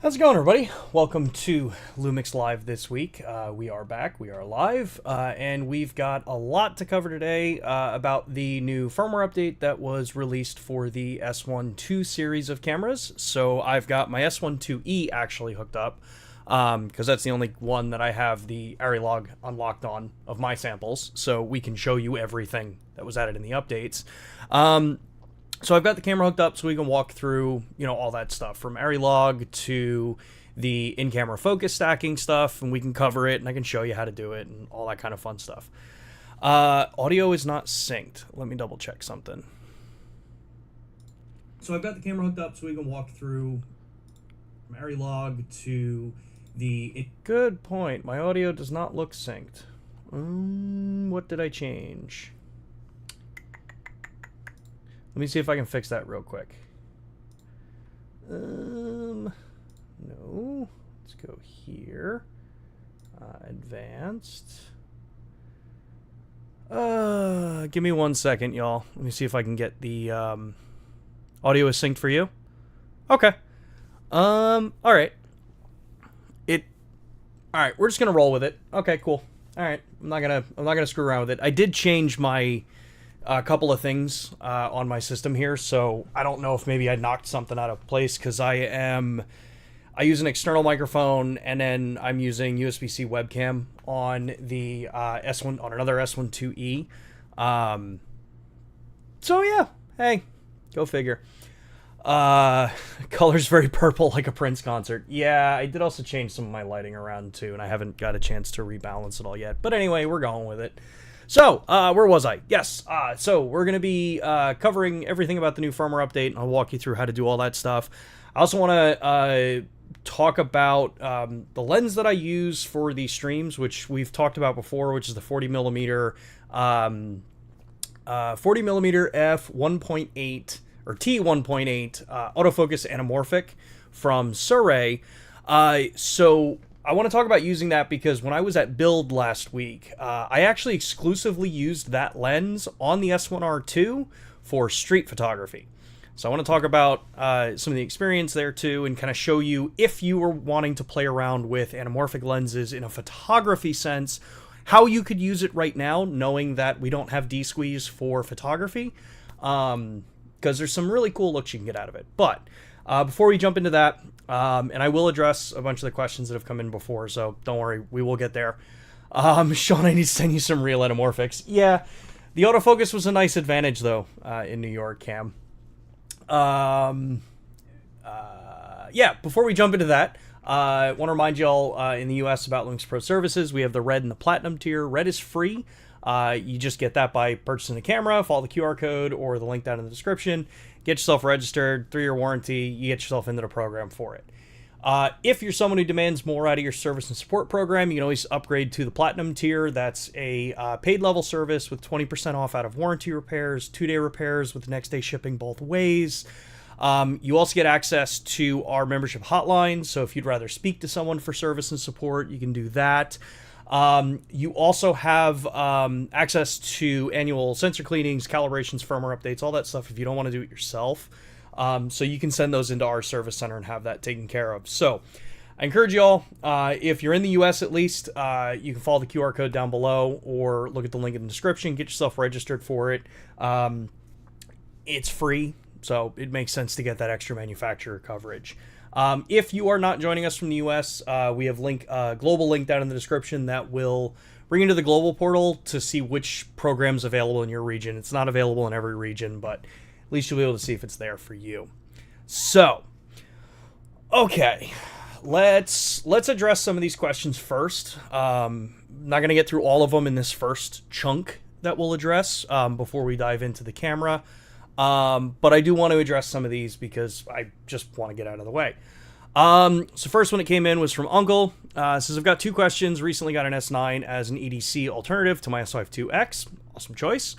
How's it going, everybody? Welcome to LUMIX Live this week. We are back, we are live, and we've got a lot to cover today about the new firmware update that was released for the S1II series of cameras. So I've got my S1II actually hooked up, because that's the only one that I have the ARRI log unlocked on of my samples, so we can show you everything that was added in the updates. So I've got the camera hooked up so we can walk through, all that stuff from ARRI log to the in-camera focus stacking stuff, and we can cover it, and I can show you how to do it and all that kind of fun stuff. Audio is not synced. Let me double check something. So I've got the camera hooked up so we can walk through from ARRI log to the... Good point. My audio does not look synced. What did I change? Let me see if I can fix that real quick. No. Let's go here. Advanced. Give me 1 second, y'all. Let me see if I can get the audio is synced for you. Okay. All right. All right. We're just gonna roll with it. Okay, cool. All right. I'm not gonna screw around with it. I did change my a couple of things on my system here, so I don't know if maybe I knocked something out of place, because I use an external microphone, and then I'm using USB-C webcam on the S1 on another S1II. So yeah, hey, go figure. Color's very purple, like a Prince concert. Yeah, I did also change some of my lighting around too, and I haven't got a chance to rebalance it all yet. But anyway, we're going with it. So, where was I? Yes, so we're going to be covering everything about the new firmware update, and I'll walk you through how to do all that stuff. I also want to talk about the lens that I use for these streams, which we've talked about before, which is the 40mm f1.8 or T1.8 autofocus anamorphic from Surrey. So I want to talk about using that because when I was at Build last week, I actually exclusively used that lens on the S1R2 for street photography. So I want to talk about some of the experience there too, and kind of show you, if you were wanting to play around with anamorphic lenses in a photography sense, how you could use it right now, knowing that we don't have D-squeeze for photography, because there's some really cool looks you can get out of it. But before we jump into that, and I will address a bunch of the questions that have come in before, so don't worry, we will get there. Sean, I need to send you some real anamorphics. Yeah, the autofocus was a nice advantage, though, in New York, Cam. Yeah, before we jump into that, I want to remind y'all in the US about LUMIX Pro services. We have the Red and the Platinum tier. Red is free. You just get that by purchasing the camera, follow the QR code or the link down in the description. Get yourself registered, 3-year warranty, you get yourself into the program for it. If you're someone who demands more out of your service and support program, you can always upgrade to the Platinum tier. That's a paid level service with 20% off out of warranty repairs, 2-day repairs with next day shipping both ways. You also get access to our membership hotline, so if you'd rather speak to someone for service and support, you can do that. You also have access to annual sensor cleanings, calibrations, firmware updates, all that stuff if you don't want to do it yourself. So you can send those into our service center and have that taken care of. So I encourage you all, if you're in the US at least, you can follow the QR code down below or look at the link in the description, get yourself registered for it. It's free, so it makes sense to get that extra manufacturer coverage. If you are not joining us from the US, we have global link down in the description that will bring you to the global portal to see which program's available in your region. It's not available in every region, but at least you'll be able to see if it's there for you. So, okay, let's address some of these questions first. I'm not going to get through all of them in this first chunk that we'll address before we dive into the camera. But I do want to address some of these because I just want to get out of the way. So first one that came in was from Uncle. Says, I've got 2 questions. Recently got an S9 as an EDC alternative to my S1II. Awesome choice.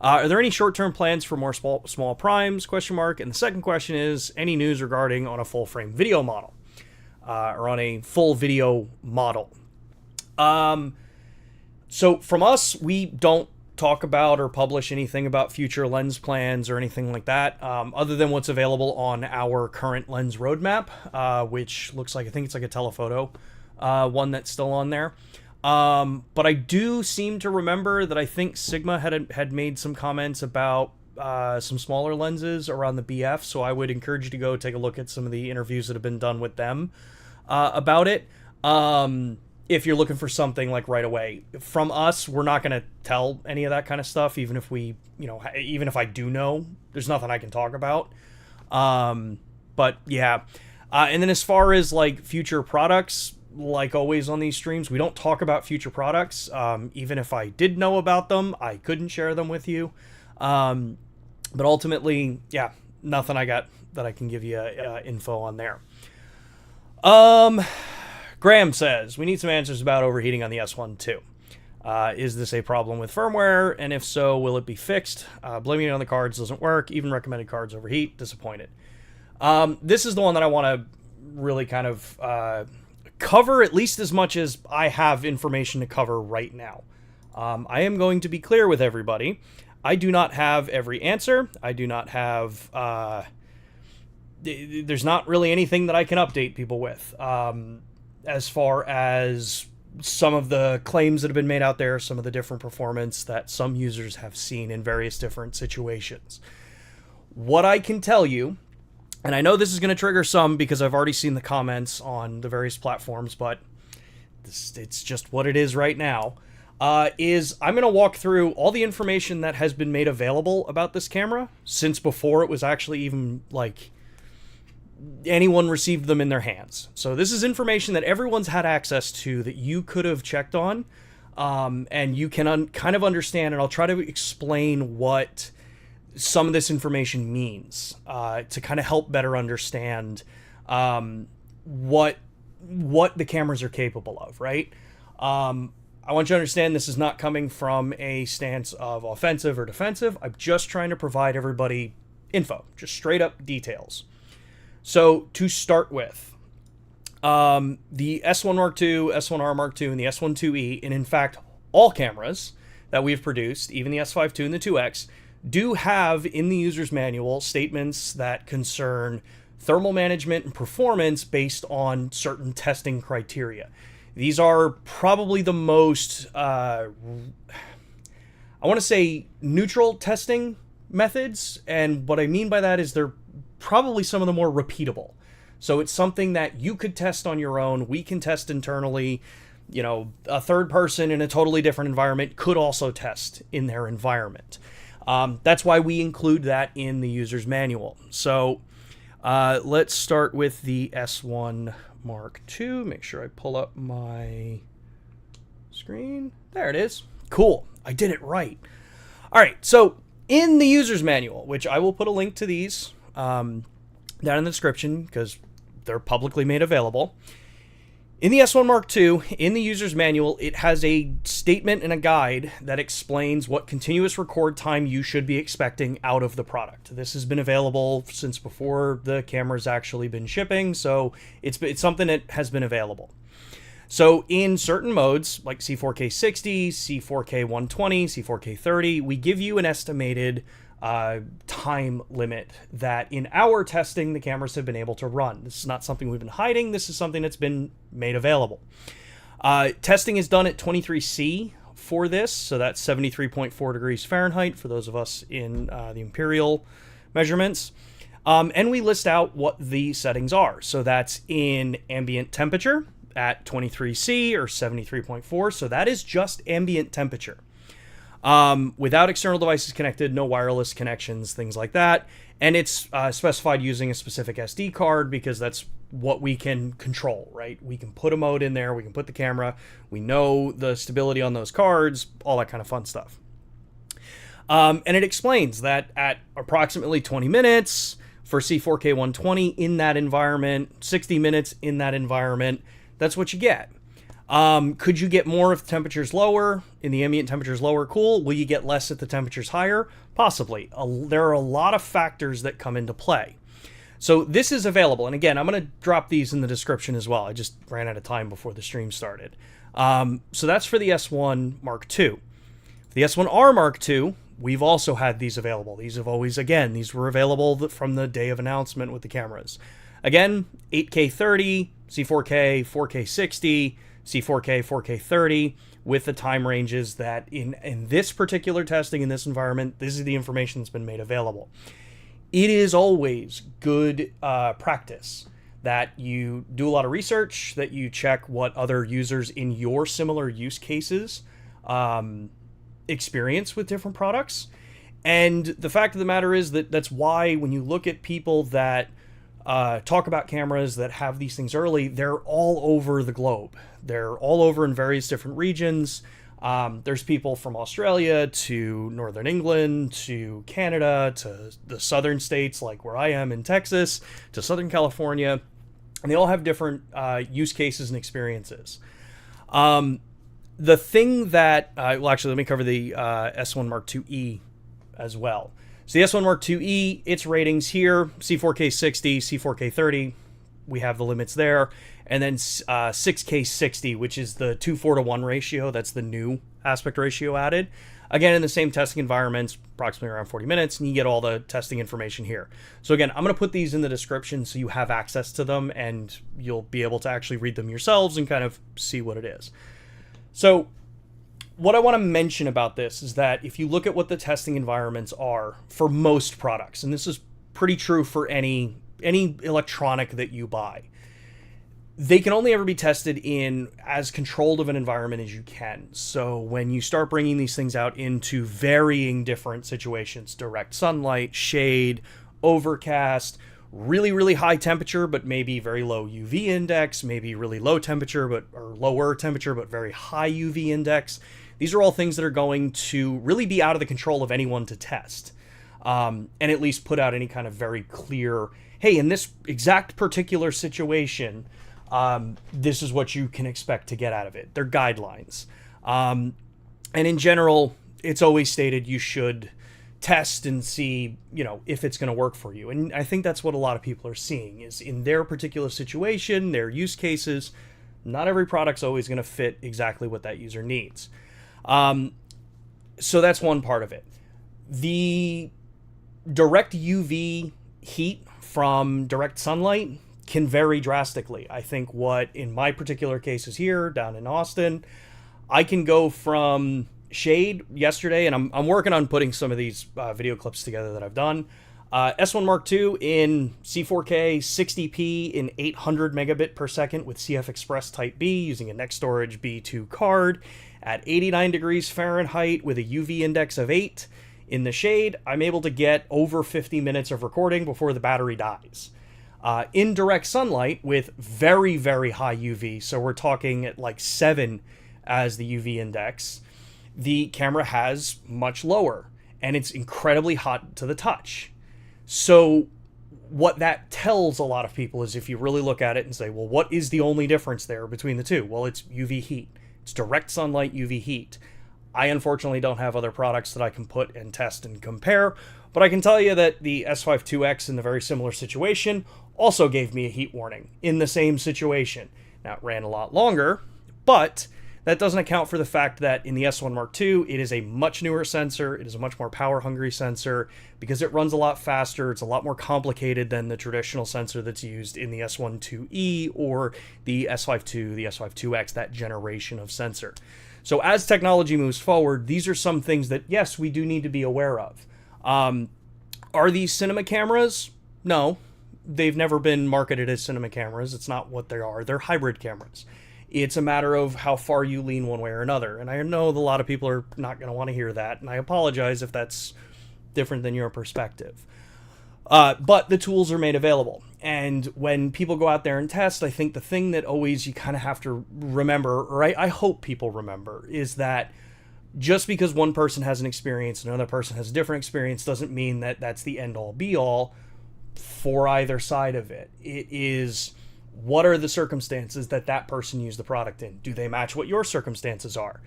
Are there any short-term plans for more small primes? Question mark. And the second question is, any news regarding on a full-frame video model? Or on a full video model? So from us, we don't talk about or publish anything about future lens plans or anything like that, other than what's available on our current lens roadmap, which looks like, I think it's like a telephoto one that's still on there. But I do seem to remember that I think Sigma had made some comments about some smaller lenses around the BF, so I would encourage you to go take a look at some of the interviews that have been done with them about it. If you're looking for something like right away. From us, we're not going to tell any of that kind of stuff, even if we, even if I do know, there's nothing I can talk about. But yeah. And then as far as like future products, like always on these streams, we don't talk about future products. Even if I did know about them, I couldn't share them with you. But ultimately, yeah, nothing I got that I can give you info on there. Graham says, we need some answers about overheating on the S1II. Is this a problem with firmware? And if so, will it be fixed? Blaming it on the cards doesn't work. Even recommended cards overheat. Disappointed. This is the one that I want to really kind of cover, at least as much as I have information to cover right now. I am going to be clear with everybody. I do not have every answer. I do not have... there's not really anything that I can update people with. As far as some of the claims that have been made out there, some of the different performance that some users have seen in various different situations. What I can tell you, and I know this is going to trigger some because I've already seen the comments on the various platforms, but it's just what it is right now, is I'm going to walk through all the information that has been made available about this camera since before it was actually even, like, anyone received them in their hands. So this is information that everyone's had access to that you could have checked on, and you can kind of understand, and I'll try to explain what some of this information means to kind of help better understand what the cameras are capable of, right? I want you to understand this is not coming from a stance of offensive or defensive. I'm just trying to provide everybody info, just straight up details. So to start with, the S1 Mark II, S1R Mark II, and the S1IIe, and in fact, all cameras that we've produced, even the S5II and the 2X, do have in the user's manual statements that concern thermal management and performance based on certain testing criteria. These are probably the most, I want to say, neutral testing methods, and what I mean by that is they're probably some of the more repeatable. So it's something that you could test on your own. We can test internally. A third person in a totally different environment could also test in their environment. That's why we include that in the user's manual. So let's start with the S1 Mark II. Make sure I pull up my screen. There it is. Cool. I did it right. All right. So in the user's manual, which I will put a link to these down in the description because they're publicly made available. In the S1 Mark II, in the user's manual, it has a statement and a guide that explains what continuous record time you should be expecting out of the product. This has been available since before the camera's actually been shipping, so it's something that has been available. So in certain modes, like C4K 60, C4K 120, C4K 30, we give you an estimated time limit that in our testing the cameras have been able to run. This is not something we've been hiding. This is something that's been made available. Testing is done at 23C for this, so that's 73.4 degrees Fahrenheit for those of us in the imperial measurements. And we list out what the settings are. So that's in ambient temperature at 23C or 73.4. So that is just ambient temperature. Without external devices connected, no wireless connections, things like that. And it's specified using a specific SD card because that's what we can control, right? We can put a mode in there, we can put the camera, we know the stability on those cards, all that kind of fun stuff. And it explains that at approximately 20 minutes for C4K 120 in that environment, 60 minutes in that environment, that's what you get. Could you get more if the temperature's lower? In the ambient temperature's lower, cool. Will you get less if the temperature's higher? Possibly. There are a lot of factors that come into play. So this is available. And again, I'm going to drop these in the description as well. I just ran out of time before the stream started. So that's for the S1 Mark II. The S1R Mark II, we've also had these available. These have always, again, these were available from the day of announcement with the cameras. Again, 8K 30, C4K, 4K 60, C4K, 4K 30, with the time ranges that in this particular testing, in this environment, this is the information that's been made available. It is always good practice that you do a lot of research, that you check what other users in your similar use cases experience with different products. And the fact of the matter is that that's why when you look at people that talk about cameras that have these things early, they're all over the globe. They're all over in various different regions. There's people from Australia to Northern England to Canada to the southern states like where I am in Texas to Southern California, and they all have different use cases and experiences. The thing that, well, actually, let me cover the S1 Mark IIe as well. So the S1 Mark IIe, its ratings here, C4K 60, C4K 30, we have the limits there, and then 6K 60, which is the 2:4:1 ratio. That's the new aspect ratio added. Again, in the same testing environments, approximately around 40 minutes, and you get all the testing information here. So again, I'm going to put these in the description so you have access to them, and you'll be able to actually read them yourselves and kind of see what it is. So what I want to mention about this is that if you look at what the testing environments are for most products, and this is pretty true for any electronic that you buy, they can only ever be tested in as controlled of an environment as you can. So when you start bringing these things out into varying different situations, direct sunlight, shade, overcast, really, really high temperature, but maybe very low UV index, maybe really low temperature, or lower temperature, but very high UV index. These are all things that are going to really be out of the control of anyone to test. And at least put out any kind of very clear, hey, in this exact particular situation, this is what you can expect to get out of it. They're guidelines. And in general, it's always stated you should test and see, if it's going to work for you. And I think that's what a lot of people are seeing is in their particular situation, their use cases, not every product's always going to fit exactly what that user needs. So that's one part of it. The direct UV heat from direct sunlight can vary drastically. I think what in my particular cases here down in Austin, I can go from shade yesterday, and I'm working on putting some of these video clips together that I've done. S1 Mark II in C4K 60p in 800 megabit per second with CF Express Type B using a NextStorage B2 card at 89 degrees Fahrenheit with a UV index of 8. In the shade, I'm able to get over 50 minutes of recording before the battery dies. In direct sunlight with very, very high UV, so we're talking at like 7 as the UV index, the camera has much lower, and it's incredibly hot to the touch. So what that tells a lot of people is if you really look at it and say, well, what is the only difference there between the two? Well, it's UV heat. It's direct sunlight UV heat. I unfortunately don't have other products that I can put and test and compare, but I can tell you that the S5IIX in the very similar situation also gave me a heat warning in the same situation. Now, it ran a lot longer, but that doesn't account for the fact that in the S1 Mark II, it is a much newer sensor. It is a much more power-hungry sensor because it runs a lot faster. It's a lot more complicated than the traditional sensor that's used in the S1IIe or the S5II, the S5IIX, that generation of sensor. So as technology moves forward, these are some things that, yes, we do need to be aware of. Are these cinema cameras? No. They've never been marketed as cinema cameras. It's not what they are. They're hybrid cameras. It's a matter of how far you lean one way or another. And I know that a lot of people are not going to want to hear that, and I apologize if that's different than your perspective. But the tools are made available. And when people go out there and test, I think the thing that always you kind of have to remember, or I hope people remember, is that just because one person has an experience and another person has a different experience doesn't mean that that's the end-all be-all for either side of it. It is, what are the circumstances that that person used the product in? Do they match what your circumstances are?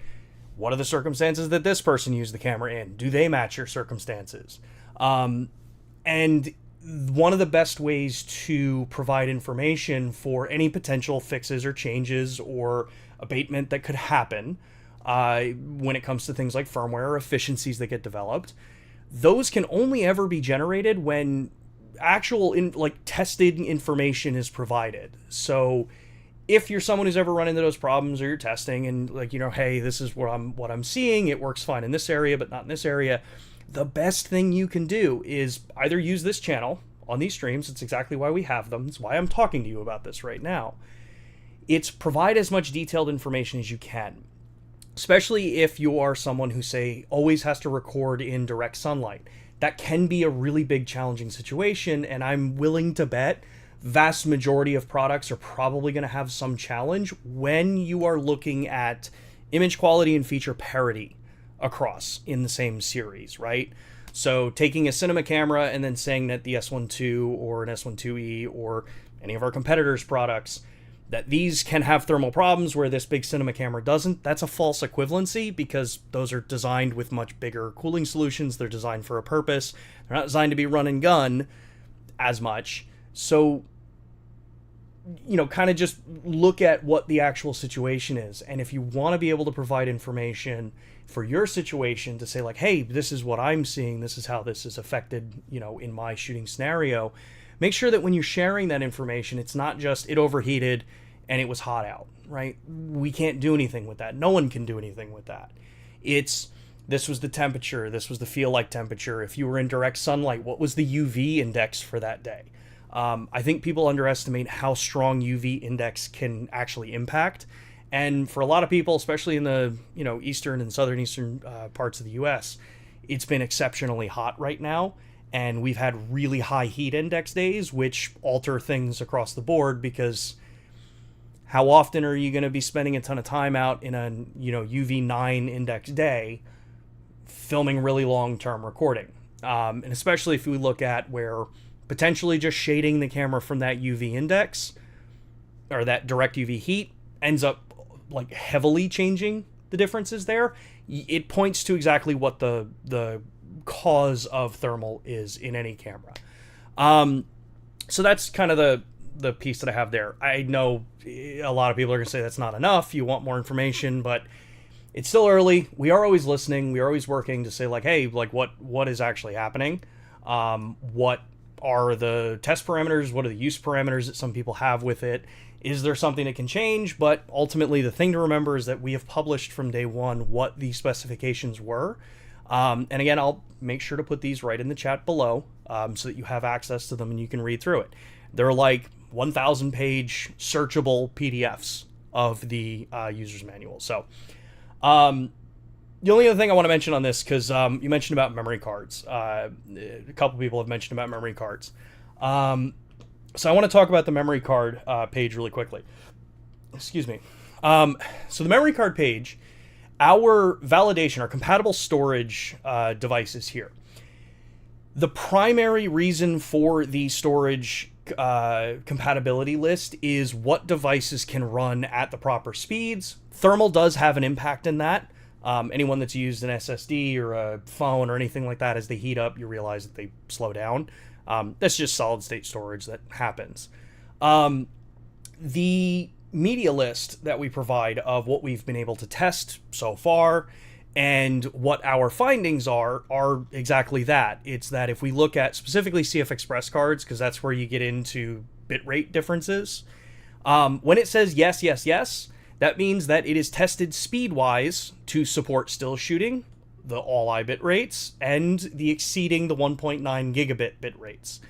What are the circumstances that this person used the camera in? Do they match your circumstances? And one of the best ways to provide information for any potential fixes or changes or abatement that could happen when it comes to things like firmware or efficiencies that get developed. Those can only ever be generated when actual tested information is provided. So if you're someone who's ever run into those problems, or you're testing and hey, this is what I'm seeing, it works fine in this area but not in this area, the best thing you can do is either use this channel on these streams. It's exactly why we have them. It's why I'm talking to you about this right now. It's provide as much detailed information as you can, especially if you are someone who, say, always has to record in direct sunlight. That can be a really big challenging situation, and I'm willing to bet vast majority of products are probably going to have some challenge when you are looking at image quality and feature parity across in the same series, right? So taking a cinema camera and then saying that the S1II or an S1IIe or any of our competitors' products, that these can have thermal problems where this big cinema camera doesn't, that's a false equivalency, because those are designed with much bigger cooling solutions. They're designed for a purpose. They're not designed to be run and gun as much. So, kind of just look at what the actual situation is. And if you want to be able to provide information for your situation to say like, hey, this is what I'm seeing, this is how this is affected, in my shooting scenario, make sure that when you're sharing that information, it's not just it overheated and it was hot out, right? We can't do anything with that. No one can do anything with that. It's, this was the temperature, this was the feel like temperature. If you were in direct sunlight, what was the UV index for that day? I think people underestimate how strong UV index can actually impact. And for a lot of people, especially in the eastern and southern parts of the US, it's been exceptionally hot right now. And we've had really high heat index days, which alter things across the board, because how often are you going to be spending a ton of time out in a UV9 index day filming really long-term recording? And especially if we look at where potentially just shading the camera from that UV index or that direct UV heat ends up like heavily changing the differences there. It points to exactly what the cause of thermal is in any camera. So that's kind of the piece that I have there. I know a lot of people are going to say that's not enough. You want more information, but it's still early. We are always listening. We are always working to say like, hey, like what is actually happening? What are the test parameters? What are the use parameters that some people have with it? Is there something that can change? But ultimately, the thing to remember is that we have published from day one what the specifications were. And again, I'll make sure to put these right in the chat below so that you have access to them and you can read through it. They're like 1,000-page searchable PDFs of the user's manual. So the only other thing I want to mention on this, because you mentioned about memory cards. A couple people have mentioned about memory cards. So I want to talk about the memory card page really quickly. Excuse me. So the memory card page, our validation, our compatible storage devices here. The primary reason for the storage compatibility list is what devices can run at the proper speeds. Thermal does have an impact in that. Anyone that's used an SSD or a phone or anything like that, as they heat up, you realize that they slow down. That's just solid state storage that happens. The media list that we provide of what we've been able to test so far and what our findings are exactly that. It's that if we look at specifically CF Express cards, because that's where you get into bitrate differences, when it says yes, yes, yes, that means that it is tested speed-wise to support still shooting, the all-I bit rates, and the exceeding the 1.9 gigabit bit rates.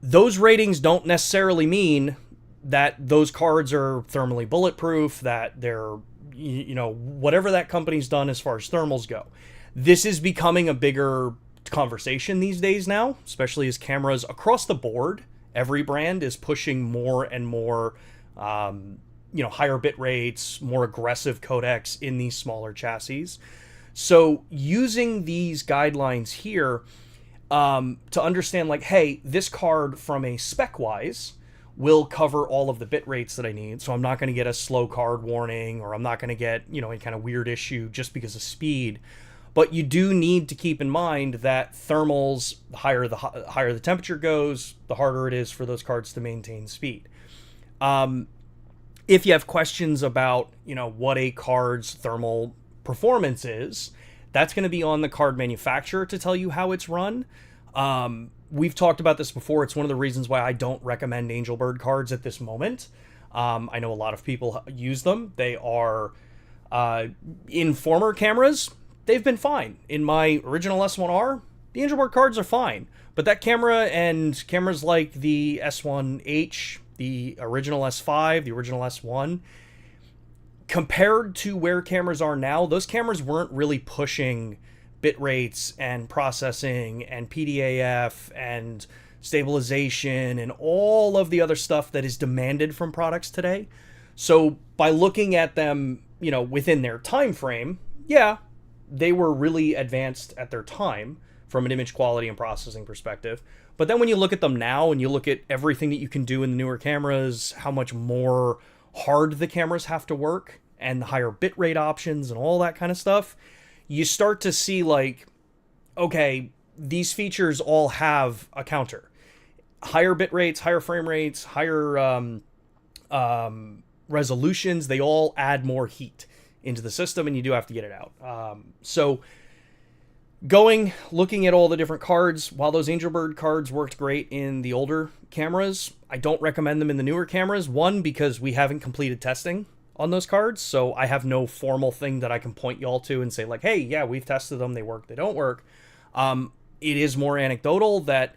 Those ratings don't necessarily mean that those cards are thermally bulletproof, that they're, whatever that company's done as far as thermals go. This is becoming a bigger conversation these days now, especially as cameras across the board, every brand is pushing more and more higher bit rates, more aggressive codecs in these smaller chassis. So using these guidelines here to understand like, hey, this card from a spec-wise will cover all of the bit rates that I need. So I'm not going to get a slow card warning, or I'm not going to get, any kind of weird issue just because of speed. But you do need to keep in mind that thermals, the higher the temperature goes, the harder it is for those cards to maintain speed. if you have questions about, what a card's thermal performance is, that's going to be on the card manufacturer to tell you how it's run. We've talked about this before. It's one of the reasons why I don't recommend Angelbird cards at this moment. I know a lot of people use them. They are, in former cameras, they've been fine. In my original S1R, the Angelbird cards are fine. But that camera and cameras like the S1H, the original S5, the original S1, compared to where cameras are now, those cameras weren't really pushing bit rates and processing and PDAF and stabilization and all of the other stuff that is demanded from products today. So by looking at them, within their time frame, yeah, they were really advanced at their time from an image quality and processing perspective. But then when you look at them now and you look at everything that you can do in the newer cameras, how much more hard the cameras have to work and the higher bitrate options and all that kind of stuff, you start to see like, okay, these features all have a counter. Higher bit rates, higher frame rates, higher resolutions, they all add more heat into the system, and you do have to get it out. So looking at all the different cards, while those Angelbird cards worked great in the older cameras, I don't recommend them in the newer cameras. One, because we haven't completed testing on those cards, so I have no formal thing that I can point y'all to and say like, hey, yeah, we've tested them, they work, they don't work. It is more anecdotal that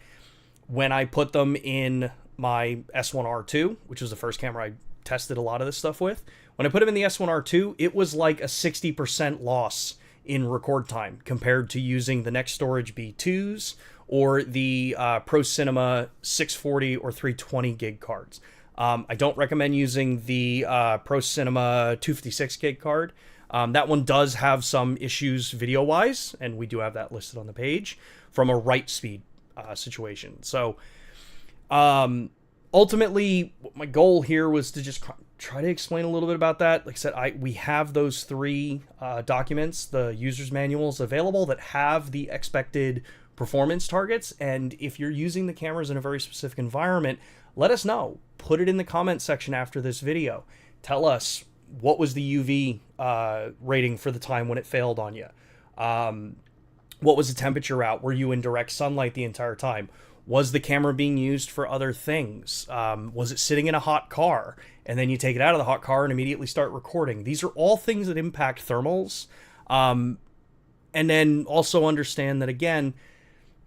when I put them in my S1R2, which was the first camera I tested a lot of this stuff with, when I put them in the S1R2, it was like a 60% loss in record time compared to using the Next Storage B2s or the Pro Cinema 640 or 320 gig cards. I don't recommend using the Pro Cinema 256 gig card. That one does have some issues video-wise, and we do have that listed on the page, from a write speed situation. So ultimately, my goal here was to just try to explain a little bit about that. Like I said, we have those 3 documents, the user's manuals available that have the expected performance targets. And if you're using the cameras in a very specific environment, let us know. Put it in the comment section after this video. Tell us what was the UV rating for the time when it failed on you. What was the temperature out? Were you in direct sunlight the entire time? Was the camera being used for other things? Was it sitting in a hot car and then you take it out of the hot car and immediately start recording? These are all things that impact thermals. And then also understand that, again,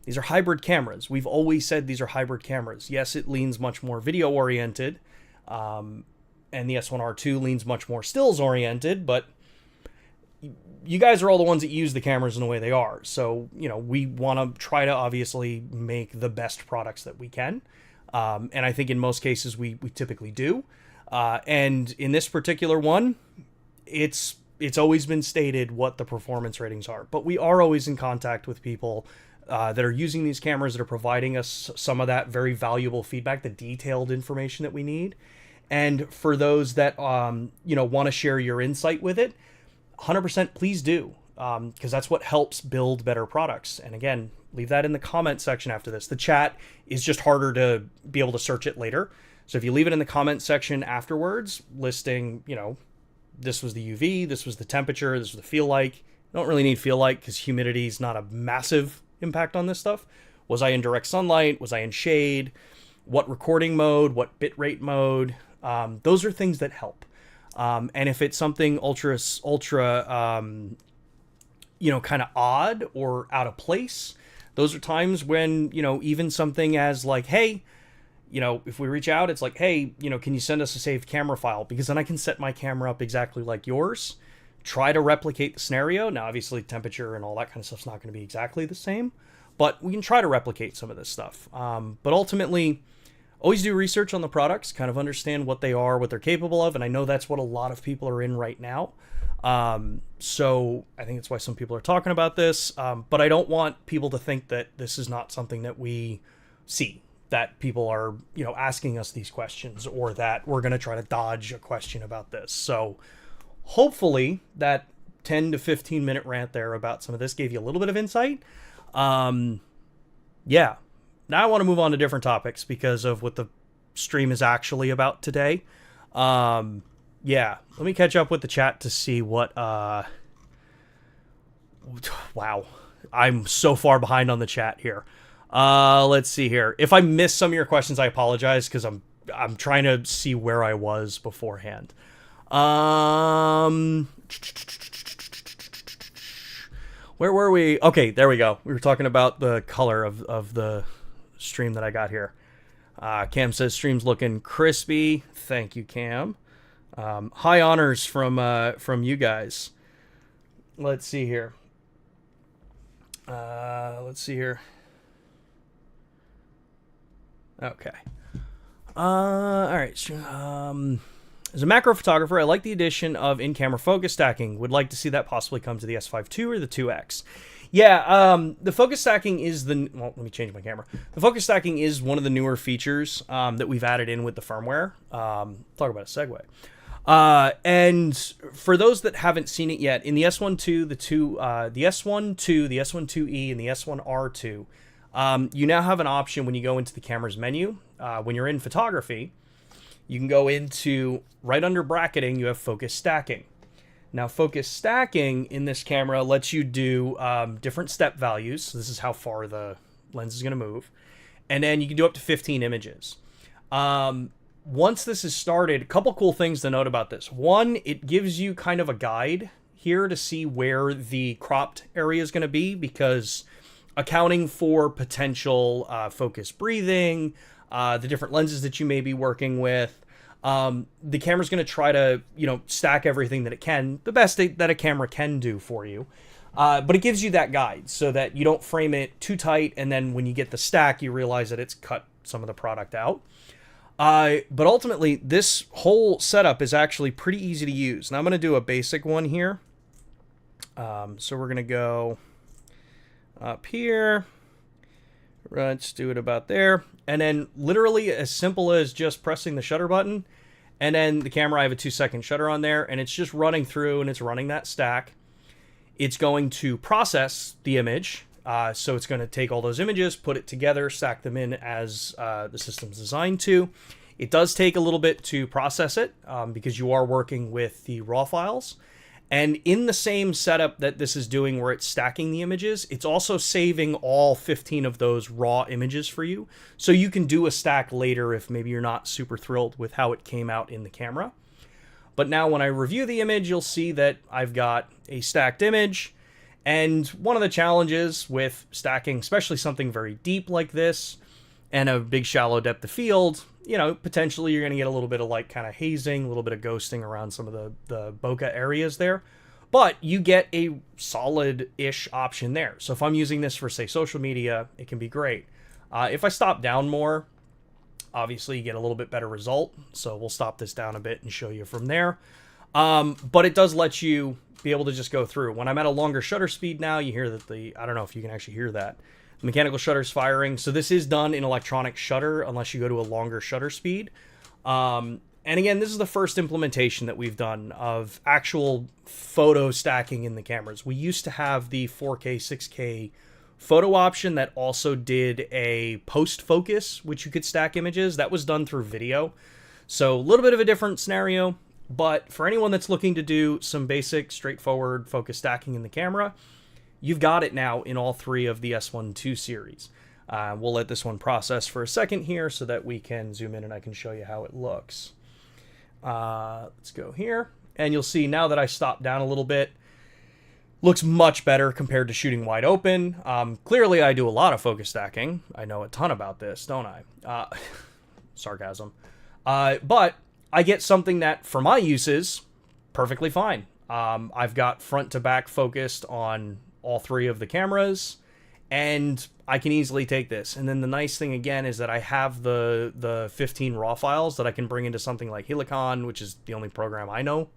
these are hybrid cameras. We've always said these are hybrid cameras. Yes, it leans much more video oriented, and the S1R2 leans much more stills oriented, but you guys are all the ones that use the cameras in the way they are. So, we want to try to obviously make the best products that we can. And I think in most cases we typically do. And in this particular one, it's always been stated what the performance ratings are. But we are always in contact with people that are using these cameras, that are providing us some of that very valuable feedback, the detailed information that we need. And for those that, want to share your insight with it, 100% please do, because that's what helps build better products. And again, leave that in the comment section after this. The chat is just harder to be able to search it later. So if you leave it in the comment section afterwards, listing, this was the UV, this was the temperature, this was the feel like. You don't really need feel like because humidity is not a massive impact on this stuff. Was I in direct sunlight? Was I in shade? What recording mode? What bitrate mode? Those are things that help. And if it's something ultra, kind of odd or out of place, those are times when, even something as like, hey, if we reach out, it's like, hey, can you send us a saved camera file? Because then I can set my camera up exactly like yours, try to replicate the scenario. Now, obviously, temperature and all that kind of stuff's not going to be exactly the same, but we can try to replicate some of this stuff. But ultimately, always do research on the products, kind of understand what they are, what they're capable of, and I know that's what a lot of people are in right now. So I think that's why some people are talking about this, but I don't want people to think that this is not something that we see, that people are, asking us these questions, or that we're going to try to dodge a question about this. So hopefully that 10 to 15 minute rant there about some of this gave you a little bit of insight. Yeah. Now I want to move on to different topics because of what the stream is actually about today. Yeah, let me catch up with the chat to see what, wow. I'm so far behind on the chat here. Let's see here. If I miss some of your questions, I apologize, because I'm trying to see where I was beforehand. Where were we? Okay, there we go. We were talking about the color of the stream that I got here. Cam says stream's looking crispy. Thank you, Cam. High honors from you guys. Let's see here. Okay. All right. As a macro photographer, I like the addition of in-camera focus stacking. Would like to see that possibly come to the S1II or the 2X. Yeah, the focus stacking is well, let me change my camera. The focus stacking is one of the newer features that we've added in with the firmware. Talk about a segue. And for those that haven't seen it yet, in the S1II, the S1II, the S1IIe, and the S1R2, you now have an option when you go into the camera's menu. When you're in photography, you can go into, right under bracketing, you have focus stacking. Now, focus stacking in this camera lets you do different step values. So this is how far the lens is going to move. And then you can do up to 15 images. Once this is started, a couple cool things to note about this. One, it gives you kind of a guide here to see where the cropped area is going to be, because accounting for potential focus breathing, the different lenses that you may be working with, the camera's going to try to, stack everything that it can, the best that a camera can do for you. But it gives you that guide so that you don't frame it too tight, and then when you get the stack, you realize that it's cut some of the product out. But ultimately, this whole setup is actually pretty easy to use. Now I'm going to do a basic one here. So we're going to go up here. Let's do it about there. And then literally as simple as just pressing the shutter button. And then the camera, I have a 2-second shutter on there, and it's just running through, and it's running that stack. It's going to process the image. So it's going to take all those images, put it together, stack them in as the system's designed to. It does take a little bit to process it because you are working with the raw files. And in the same setup that this is doing where it's stacking the images, it's also saving all 15 of those raw images for you. So you can do a stack later if maybe you're not super thrilled with how it came out in the camera. But now when I review the image, you'll see that I've got a stacked image. And one of the challenges with stacking, especially something very deep like this, and a big shallow depth of field, potentially you're going to get a little bit of like kind of hazing, a little bit of ghosting around some of the bokeh areas there. But you get a solid-ish option there. So if I'm using this for, say, social media, it can be great. If I stop down more, obviously you get a little bit better result. So we'll stop this down a bit and show you from there. But it does let you be able to just go through. When I'm at a longer shutter speed now, you hear that I don't know if you can actually hear that. The mechanical shutter's firing. So this is done in electronic shutter unless you go to a longer shutter speed. And again, this is the first implementation that we've done of actual photo stacking in the cameras. We used to have the 4K, 6K photo option that also did a post focus, which you could stack images. That was done through video. So a little bit of a different scenario. But for anyone that's looking to do some basic, straightforward focus stacking in the camera, you've got it now in all three of the S1II series. We'll let this one process for a second here so that we can zoom in and I can show you how it looks. Let's go here. And you'll see now that I stopped down a little bit, looks much better compared to shooting wide open. Clearly, I do a lot of focus stacking. I know a ton about this, don't I? Sarcasm. But I get something that, for my uses, perfectly fine. I've got front to back focused on all three of the cameras, and I can easily take this. And then the nice thing, again, is that I have the 15 raw files that I can bring into something like Helicon, which is the only program I know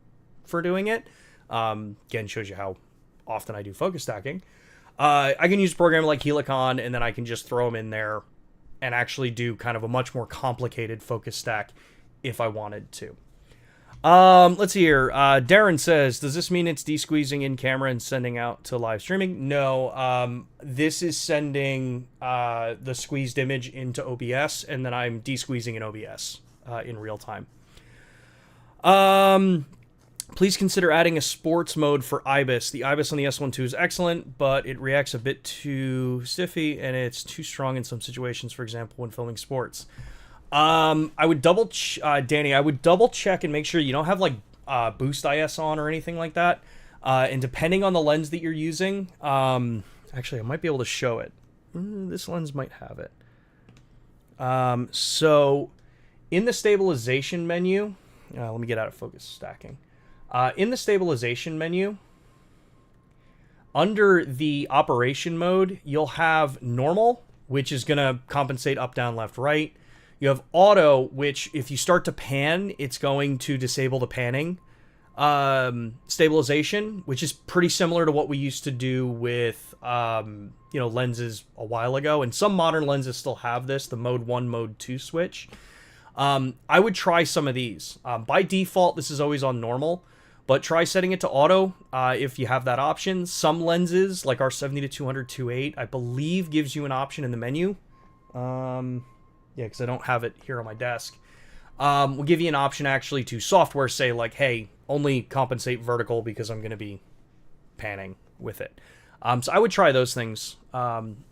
for doing it. Again, shows you how often I do focus stacking. I can use a program like Helicon, and then I can just throw them in there and actually do kind of a much more complicated focus stack if I wanted to. Let's see here. Darren says, does this mean it's de-squeezing in camera and sending out to live streaming? No. This is sending the squeezed image into OBS, and then I'm de-squeezing in OBS in real time. Please consider adding a sports mode for IBIS. The IBIS on the S1II is excellent, but it reacts a bit too stiffy and it's too strong in some situations, for example, when filming sports. I would Danny, I would double check and make sure you don't have like boost IS on or anything like that. And depending on the lens that you're using, actually I might be able to show it. This lens might have it. So in the stabilization menu, let me get out of focus stacking. In the stabilization menu, under the operation mode, you'll have normal, which is going to compensate up, down, left, right. You have auto, which if you start to pan, it's going to disable the panning stabilization, which is pretty similar to what we used to do with lenses a while ago. And some modern lenses still have this, the mode 1, mode 2 switch. I would try some of these. By default, this is always on normal, but try setting it to auto if you have that option. Some lenses, like our 70-200 2.8, I believe gives you an option in the menu. Yeah, because I don't have it here on my desk. We'll give you an option actually to software say like, hey, only compensate vertical because I'm going to be panning with it. So I would try those things.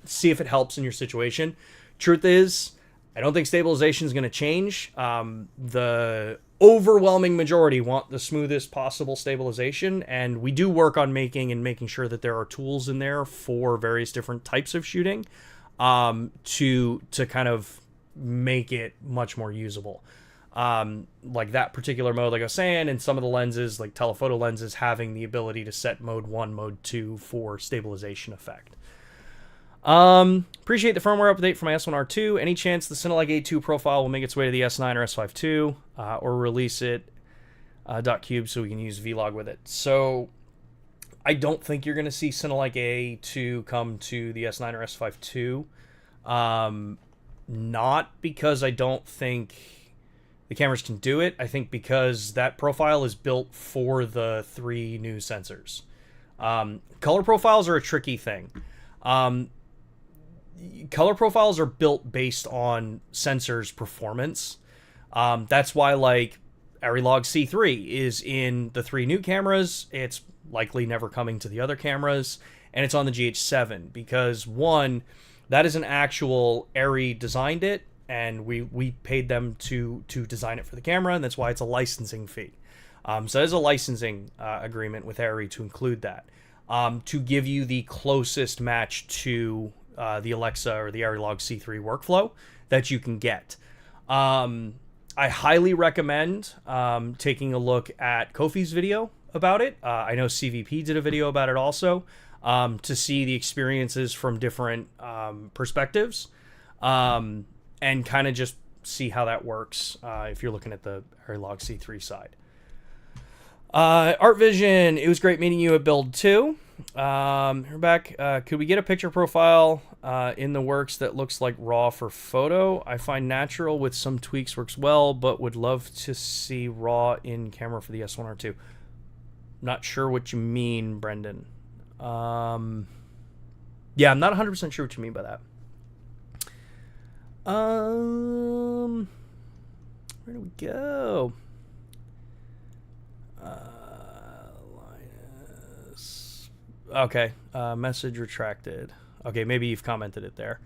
See if it helps in your situation. Truth is, I don't think stabilization is going to change. The overwhelming majority want the smoothest possible stabilization, and we do work on making sure that there are tools in there for various different types of shooting to kind of make it much more usable. Like that particular mode, like I was saying, and some of the lenses, like telephoto lenses, having the ability to set mode 1, mode 2 for stabilization effect. Appreciate the firmware update for my S1R2. Any chance the SmallRig A2 profile will make its way to the S9 or S5II, or release it .cube so we can use Vlog with it? So I don't think you're going to see SmallRig A2 come to the S9 or S5II. Not because I don't think the cameras can do it. I think because that profile is built for the 3 new sensors. Color profiles are a tricky thing. Color profiles are built based on sensors' performance. That's why, like, ARRI LogC3 is in the 3 new cameras. It's likely never coming to the other cameras, and it's on the GH7 because, one, that is an actual ARRI designed it, and we paid them to design it for the camera, and that's why it's a licensing fee. So there's a licensing agreement with ARRI to include that, to give you the closest match to the Alexa or the ARRI LogC3 workflow that you can get. I highly recommend taking a look at Kofi's video about it. I know CVP did a video about it also, to see the experiences from different perspectives, and kind of just see how that works if you're looking at the ARRI LogC3 side. Art Vision, it was great meeting you at Build 2. We're back. Could we get a picture profile in the works that looks like RAW for photo? I find natural with some tweaks works well, but would love to see RAW in camera for the S1R2. Not sure what you mean, Brendan. Yeah, I'm not 100% sure what you mean by that. Where do we go? Linus. Okay, message retracted. Okay, maybe you've commented it there.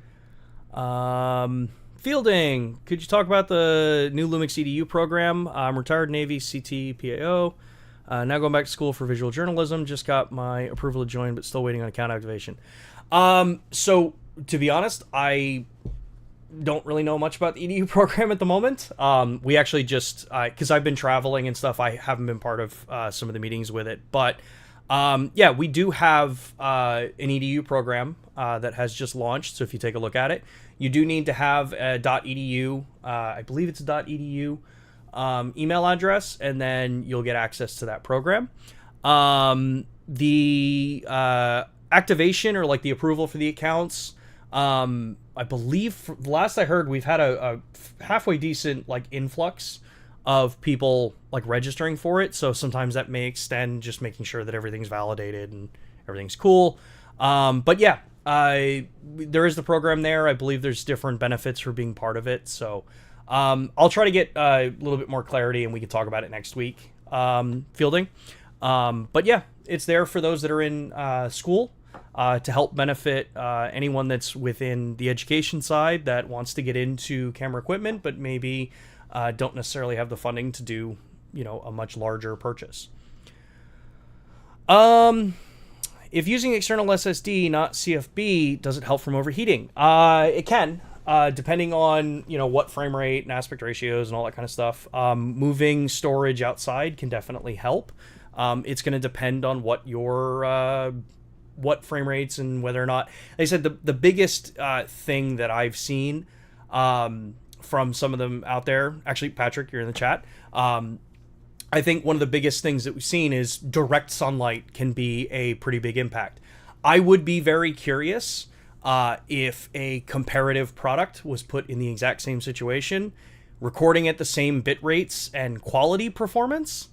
Fielding, could you talk about the new LUMIX EDU program? I'm retired Navy CT PAO. Now going back to school for visual journalism. Just got my approval to join, but still waiting on account activation. So, to be honest, I don't really know much about the EDU program at the moment. We actually just, because I've been traveling and stuff, I haven't been part of some of the meetings with it. But, yeah, we do have an EDU program that has just launched. So if you take a look at it, you do need to have a .edu, I believe it's a .edu, email address, and then you'll get access to that program. The activation, or like the approval for the accounts, I believe the last I heard, we've had a halfway decent like influx of people like registering for it. So sometimes that may extend just making sure that everything's validated and everything's cool. But yeah, there is the program there. I believe there's different benefits for being part of it. So I'll try to get a little bit more clarity, and we can talk about it next week. Fielding. But yeah, it's there for those that are in school to help benefit anyone that's within the education side that wants to get into camera equipment, but maybe don't necessarily have the funding to do, a much larger purchase. If using external SSD, not CFB, does it help from overheating? It can. Depending on what frame rate and aspect ratios and all that kind of stuff. Moving storage outside can definitely help. It's going to depend on what your what frame rates and whether or not. Like I said, the biggest thing that I've seen from some of them out there. Actually, Patrick, you're in the chat. I think one of the biggest things that we've seen is direct sunlight can be a pretty big impact. I would be very curious if a comparative product was put in the exact same situation, recording at the same bit rates and quality performance,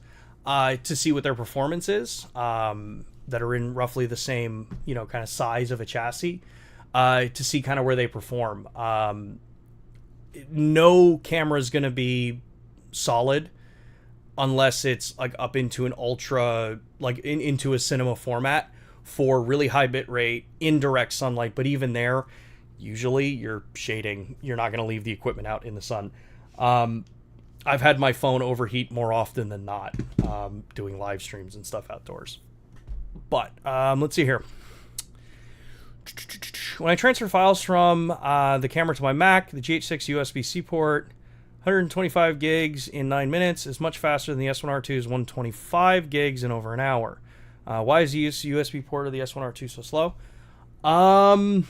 to see what their performance is, that are in roughly the same, kind of size of a chassis, to see kind of where they perform. No camera is going to be solid unless it's like up into an ultra, like into a cinema format for really high bit rate, indirect sunlight. But even there, usually you're shading. You're not going to leave the equipment out in the sun. I've had my phone overheat more often than not, doing live streams and stuff outdoors. But let's see here. When I transfer files from the camera to my Mac, the GH6 USB-C port, 125 gigs in 9 minutes is much faster than the S1R2's 125 gigs in over an hour. Why is the USB port of the S1R2 so slow? I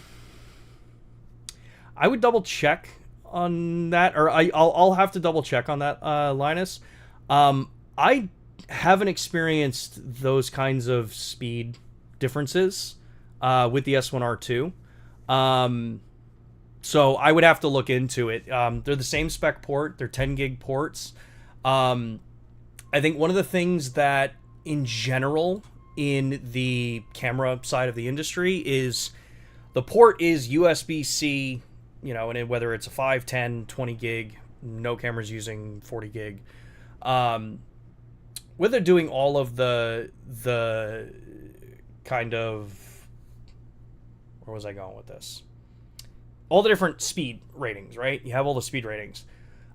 would double check on that, or I'll have to double check on that, Linus. I haven't experienced those kinds of speed differences with the S1R2. So I would have to look into it. They're the same spec port. They're 10 gig ports. I think one of the things that in general in the camera side of the industry is the port is USB-C, and whether it's a 5, 10, 20 gig, no cameras using 40 gig. Whether they're doing all of the kind of, where was I going with this? All the different speed ratings, right? You have all the speed ratings.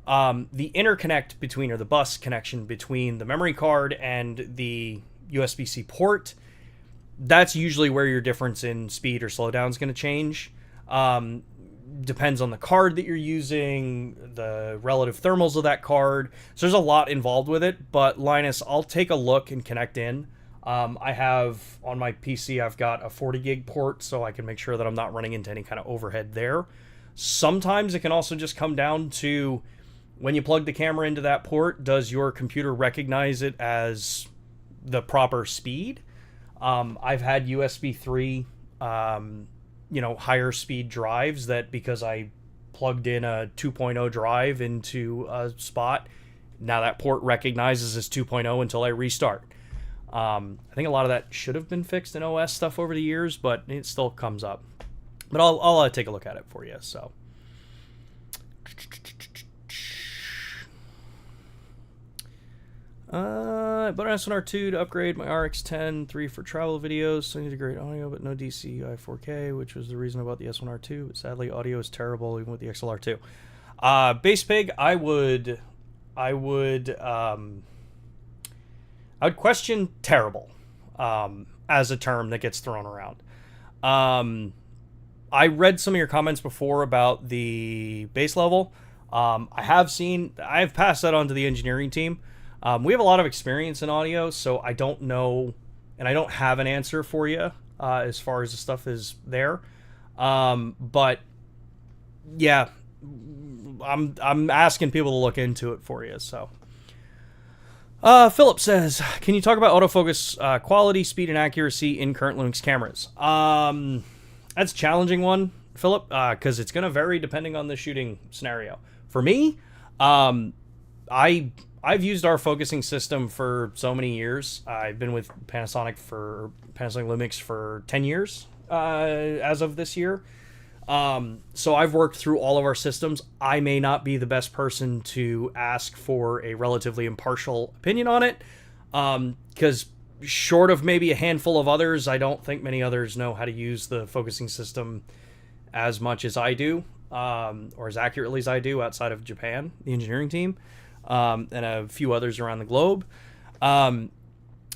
The interconnect between, or the bus connection between the memory card and the USB-C port, that's usually where your difference in speed or slowdown is going to change. Depends on the card that you're using, the relative thermals of that card. So there's a lot involved with it, but Linus, I'll take a look and connect in. I have on my PC, I've got a 40 gig port, so I can make sure that I'm not running into any kind of overhead there. Sometimes it can also just come down to when you plug the camera into that port, does your computer recognize it as the proper speed? I've had USB 3, higher speed drives that because I plugged in a 2.0 drive into a spot, now that port recognizes as 2.0 until I restart. I think a lot of that should have been fixed in OS stuff over the years, but it still comes up. But I'll take a look at it for you. So, I bought an S1R2 to upgrade my RX10 III for travel videos. So I need great audio, but no DCI 4K, which was the reason I bought the S1R2. But sadly, audio is terrible even with the XLR2. Base pig, I would question terrible as a term that gets thrown around. I read some of your comments before about the base level. I've passed that on to the engineering team. We have a lot of experience in audio, so I don't know, and I don't have an answer for you as far as the stuff is there. But yeah, I'm asking people to look into it for you. So, Philip says, can you talk about autofocus quality, speed, and accuracy in current LUMIX cameras? That's a challenging one, Philip, because it's going to vary depending on the shooting scenario. For me, I've used our focusing system for so many years. I've been with Panasonic LUMIX for 10 years as of this year. So I've worked through all of our systems. I may not be the best person to ask for a relatively impartial opinion on it, because short of maybe a handful of others, I don't think many others know how to use the focusing system as much as I do, or as accurately as I do outside of Japan, the engineering team, and a few others around the globe.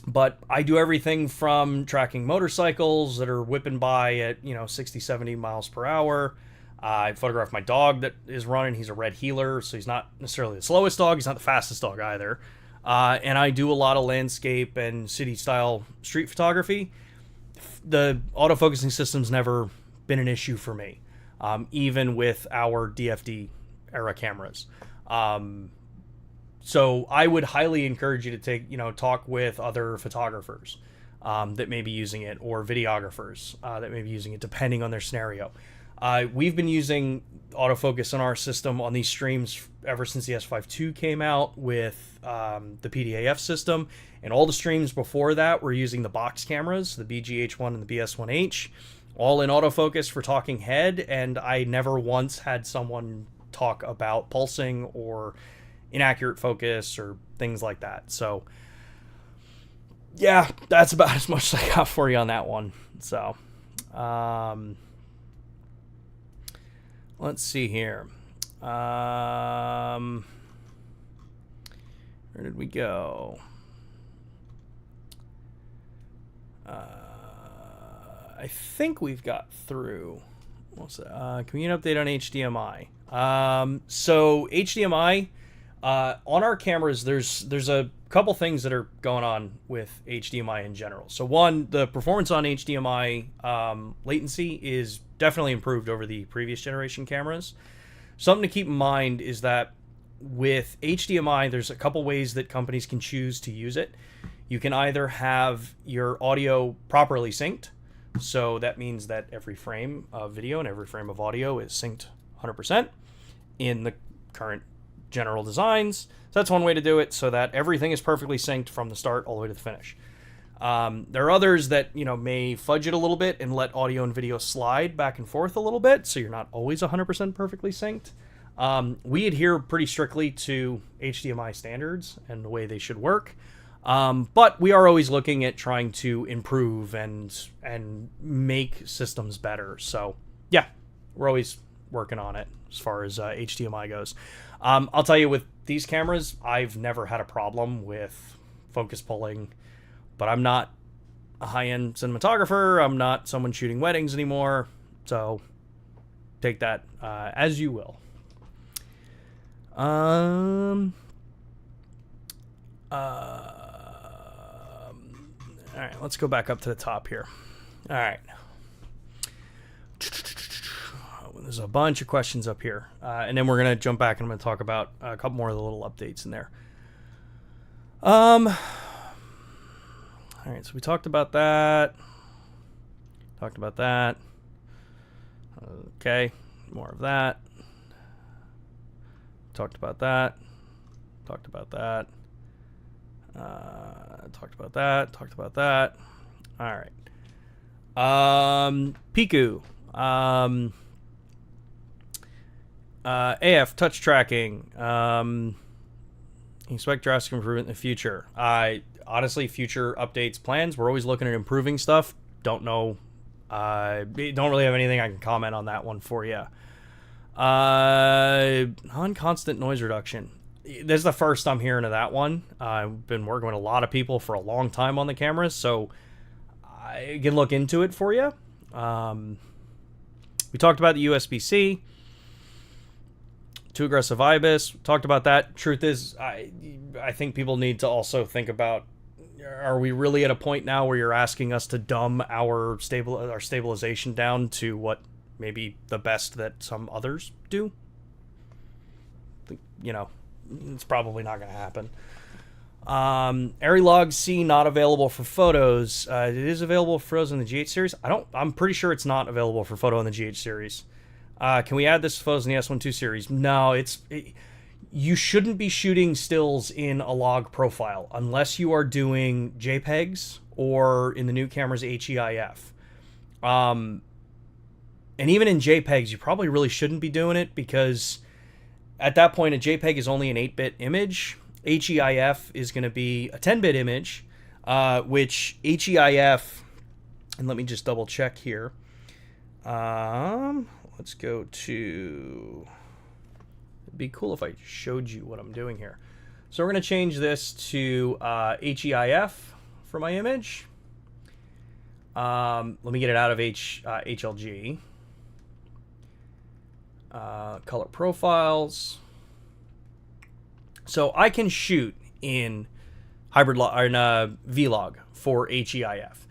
But I do everything from tracking motorcycles that are whipping by at, 60, 70 miles per hour. I photograph my dog that is running. He's a red heeler, so he's not necessarily the slowest dog. He's not the fastest dog either. And I do a lot of landscape and city-style street photography. The autofocusing system's never been an issue for me, even with our DFD era cameras. So I would highly encourage you to talk with other photographers that may be using it, or videographers that may be using it, depending on their scenario. We've been using autofocus in our system on these streams ever since the S1II came out with the PDAF system, and all the streams before that were using the box cameras, the BGH1 and the BS1H, all in autofocus for talking head, and I never once had someone talk about pulsing or inaccurate focus or things like that. So yeah, that's about as much as I got for you on that one. So let's see here. Where did we go? I think we've got through. What's that? Community update on HDMI. So HDMI, on our cameras, there's a couple things that are going on with HDMI in general. So one, the performance on HDMI latency is definitely improved over the previous generation cameras. Something to keep in mind is that with HDMI, there's a couple ways that companies can choose to use it. You can either have your audio properly synced, so that means that every frame of video and every frame of audio is synced 100% in the current general designs. So that's one way to do it, so that everything is perfectly synced from the start all the way to the finish. There are others that may fudge it a little bit and let audio and video slide back and forth a little bit, so you're not always 100% perfectly synced. We adhere pretty strictly to HDMI standards and the way they should work, but we are always looking at trying to improve and make systems better. So yeah, we're always working on it as far as HDMI goes. I'll tell you, with these cameras, I've never had a problem with focus pulling, but I'm not a high-end cinematographer. I'm not someone shooting weddings anymore, so take that as you will. All right, let's go back up to the top here. All right. There's a bunch of questions up here, and then we're going to jump back and I'm going to talk about a couple more of the little updates in there. All right, so we talked about that. Okay, more of that. Talked about that. All right. Piku. AF touch tracking. Expect drastic improvement in the future. Honestly, future updates plans. We're always looking at improving stuff. Don't know. Don't really have anything I can comment on that one for you. Non-constant noise reduction. This is the first I'm hearing of that one. I've been working with a lot of people for a long time on the cameras, so I can look into it for you. We talked about the USB-C. Too aggressive IBIS. Talked about that. Truth is, I think people need to also think about, are we really at a point now where you're asking us to dumb our stabilization down to what maybe the best that some others do? It's probably not going to happen. ARRI LogC3 not available for photos. It is available for photos in the GH series. I'm pretty sure it's not available for photo in the GH series. Can we add this to photos in the S1II series? No, you shouldn't be shooting stills in a log profile unless you are doing JPEGs or in the new cameras HEIF. And even in JPEGs, you probably really shouldn't be doing it, because at that point, a JPEG is only an 8-bit image. HEIF is going to be a 10-bit image, which HEIF, and let me just double check here. Let's go to, it'd be cool if I showed you what I'm doing here. So we're going to change this to HEIF for my image. Let me get it out of HLG. Color profiles. So I can shoot in Vlog for HEIF.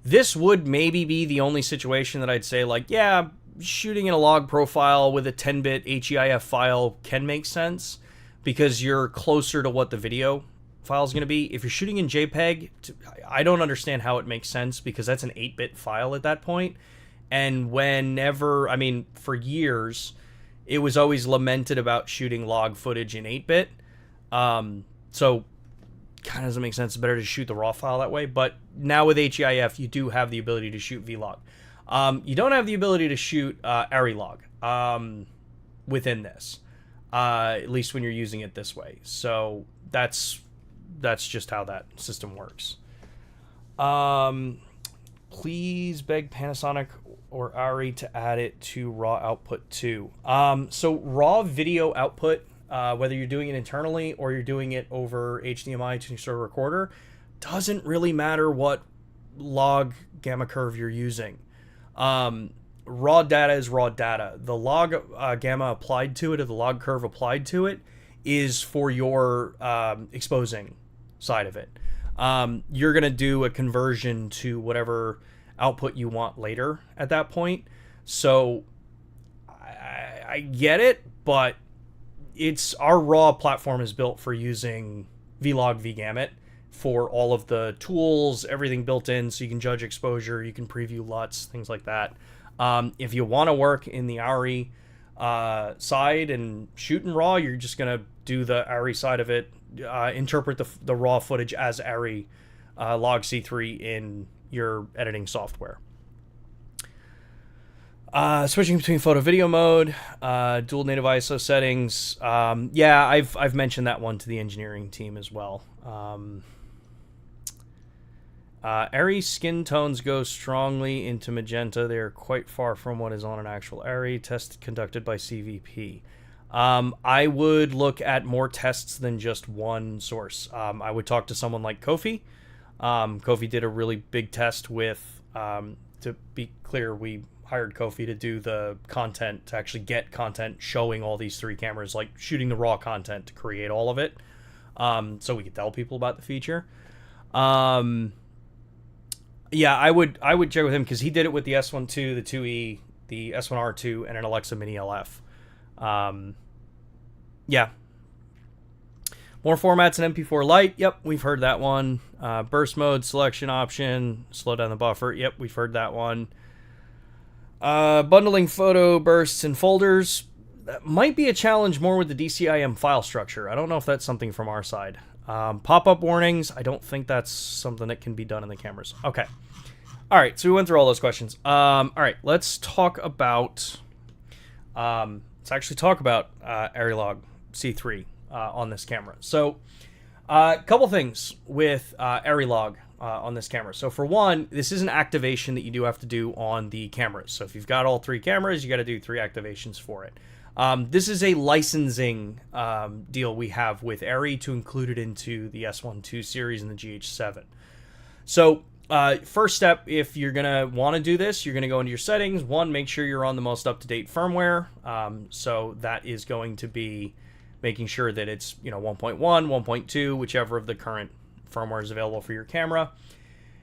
This would maybe be the only situation that I'd say, like, yeah, shooting in a log profile with a 10-bit HEIF file can make sense, because you're closer to what the video file is going to be. If you're shooting in JPEG, I don't understand how it makes sense, because that's an 8-bit file at that point. And whenever, I mean, for years, it was always lamented about shooting log footage in 8-bit. So kind of doesn't make sense. It's better to shoot the raw file that way. But now with HEIF, you do have the ability to shoot Vlog. You don't have the ability to shoot ARRI log within this, at least when you're using it this way. So that's just how that system works. Please beg Panasonic or ARRI to add it to raw output too. So raw video output, whether you're doing it internally or you're doing it over HDMI to your recorder, doesn't really matter what log gamma curve you're using. Raw data is raw data. The log gamma applied to it, or the log curve applied to it, is for your exposing side of it. You're going to do a conversion to whatever output you want later at that point. So I get it, but our raw platform is built for using Vlog vgamut for all of the tools, everything built in, so you can judge exposure, you can preview LUTs, things like that. If you want to work in the ARRI side and shoot in raw, you're just going to do the ARRI side of it, interpret the raw footage as ARRI LogC3 in your editing software. Switching between photo video mode, dual native ISO settings. Yeah, I've mentioned that one to the engineering team as well. ARRI skin tones go strongly into magenta. They are quite far from what is on an actual ARRI test conducted by CVP. I would look at more tests than just one source. I would talk to someone like Kofi. Kofi did a really big test with, to be clear, we hired Kofi to do the content, to actually get content showing all these 3 cameras, like shooting the raw content to create all of it, so we could tell people about the feature. Yeah, I would check with him, because he did it with the S1II, the 2E, the S1R2, and an Alexa Mini LF. Yeah. More formats in MP4 Lite. Yep, we've heard that one. Burst mode, selection option, slow down the buffer. Yep, we've heard that one. Bundling photo bursts and folders. That might be a challenge more with the DCIM file structure. I don't know if that's something from our side. Pop-up warnings. I don't think that's something that can be done in the cameras. Okay. All right, so we went through all those questions. All right, let's talk about... let's actually talk about ARRI LogC3 on this camera. So a couple things with ARRI Log on this camera. So for one, this is an activation that you do have to do on the cameras. So if you've got all 3 cameras, you got to do 3 activations for it. This is a licensing deal we have with ARRI to include it into the S1II series and the GH7. So first step, if you're going to want to do this, you're going to go into your settings. One, make sure you're on the most up-to-date firmware. So that is going to be making sure that it's 1.1, 1.2, whichever of the current firmware is available for your camera.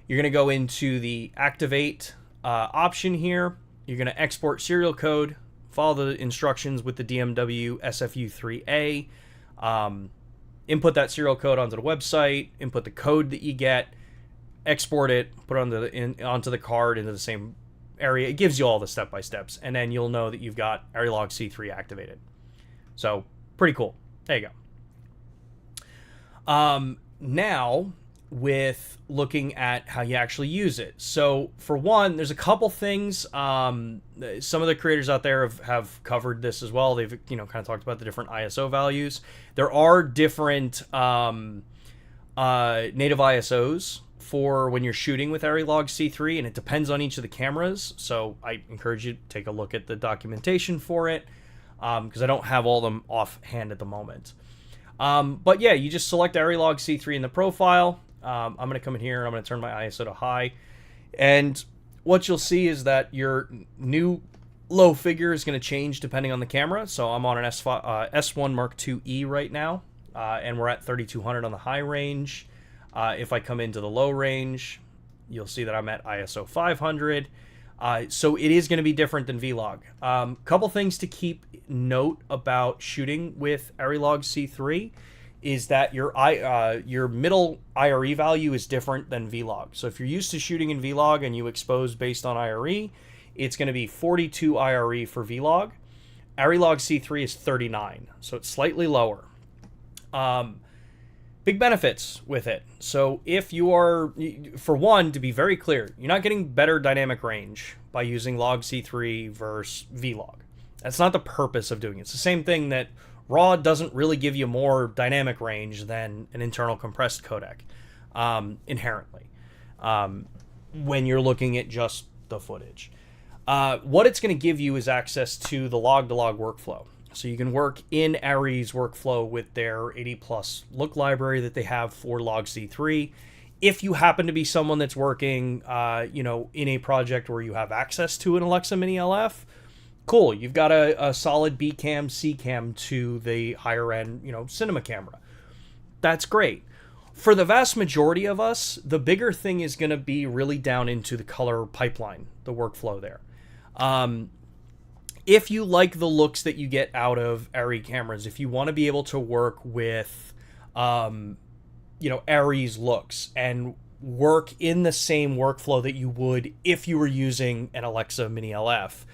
You're going to go into the activate option here. You're going to export serial code, follow the instructions with the DMW SFU3A, input that serial code onto the website, input the code that you get, export it, put it onto the card into the same area. It gives you all the step-by-steps, and then you'll know that you've got ARRI LogC3 activated. So pretty cool. There you go. Now, with looking at how you actually use it. So for one, there's a couple things. Some of the creators out there have covered this as well. They've kind of talked about the different ISO values. There are different native ISOs for when you're shooting with ARRI LogC3, and it depends on each of the cameras. So I encourage you to take a look at the documentation for it, because I don't have all of them offhand at the moment. But yeah, you just select ARRI LogC3 in the profile. I'm going to come in here and I'm going to turn my ISO to high. And what you'll see is that your new low figure is going to change depending on the camera. So I'm on an S1 Mark IIe right now, and we're at 3200 on the high range. If I come into the low range, you'll see that I'm at ISO 500. So it is going to be different than Vlog. Couple things to keep note about shooting with ARRI LogC3 is that your middle IRE value is different than Vlog. So if you're used to shooting in Vlog and you expose based on IRE, it's going to be 42 IRE for Vlog. ARRI LogC3 is 39, so it's slightly lower. Big benefits with it. So if you are, for one, to be very clear, you're not getting better dynamic range by using LogC3 versus Vlog. That's not the purpose of doing it. It's the same thing that RAW doesn't really give you more dynamic range than an internal compressed codec, inherently, when you're looking at just the footage. What it's going to give you is access to the log-to-log workflow. So you can work in ARRI's workflow with their 80+ look library that they have for LogC3. If you happen to be someone that's working, in a project where you have access to an Alexa Mini LF, cool. You've got a solid B cam, C cam to the higher end, cinema camera. That's great. For the vast majority of us, the bigger thing is going to be really down into the color pipeline, the workflow there. If you like the looks that you get out of ARRI cameras, if you want to be able to work with, ARRI's looks and work in the same workflow that you would if you were using an Alexa Mini LF,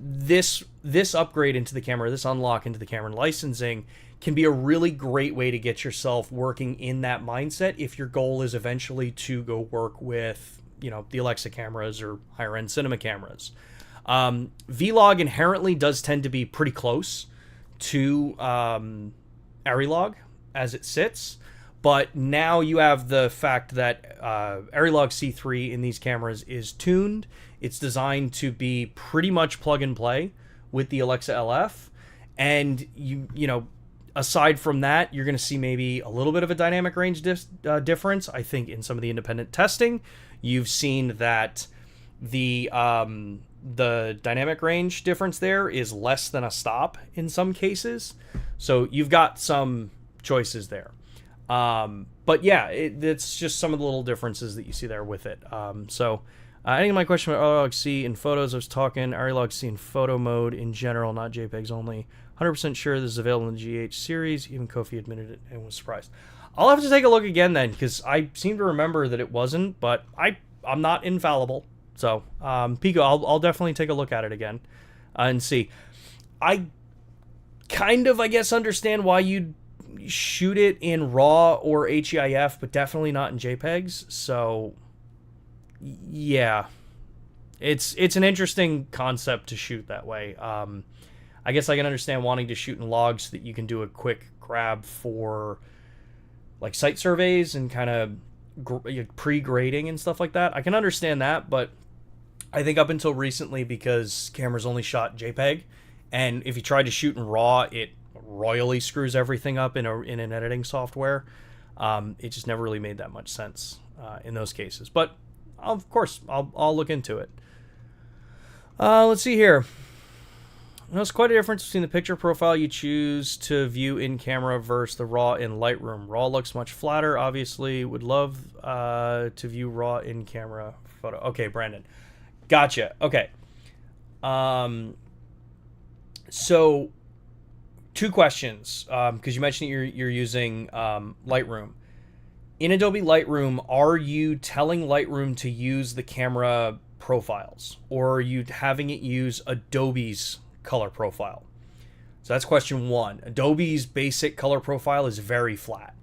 this upgrade into the camera, this unlock into the camera and licensing can be a really great way to get yourself working in that mindset if your goal is eventually to go work with, the Alexa cameras or higher end cinema cameras. Vlog inherently does tend to be pretty close to ARRI Log as it sits, but now you have the fact that ARRI LogC3 in these cameras is tuned. It's designed to be pretty much plug and play with the Alexa LF, and aside from that, you're going to see maybe a little bit of a dynamic range difference. I think in some of the independent testing, you've seen that the dynamic range difference there is less than a stop in some cases. So you've got some choices there. But yeah, it's just some of the little differences that you see there with it. I think my question about ARRI LogC in photos, I was talking ARRI LogC in photo mode in general, not JPEGs only. 100% sure this is available in the GH series. Even Kofi admitted it and was surprised. I'll have to take a look again then, because I seem to remember that it wasn't, but I'm not infallible. So, Pico, I'll definitely take a look at it again and see. I kind of, I guess, understand why you'd shoot it in RAW or HEIF, but definitely not in JPEGs. So, yeah, it's an interesting concept to shoot that way. I guess I can understand wanting to shoot in logs so that you can do a quick grab for like site surveys and kind of pre-grading and stuff like that. I can understand that, but I think up until recently, because cameras only shot JPEG, and if you try to shoot in RAW, it royally screws everything up in an editing software. It just never really made that much sense in those cases. But of course, I'll look into it. Let's see here. There's quite a difference between the picture profile you choose to view in camera versus the RAW in Lightroom. RAW looks much flatter. Obviously, would love to view RAW in camera photo. Okay, Brandon. Gotcha. Okay. So, two questions, because you mentioned you're using Lightroom. In Adobe Lightroom, are you telling Lightroom to use the camera profiles, or are you having it use Adobe's color profile? So that's question one. Adobe's basic color profile is very flat.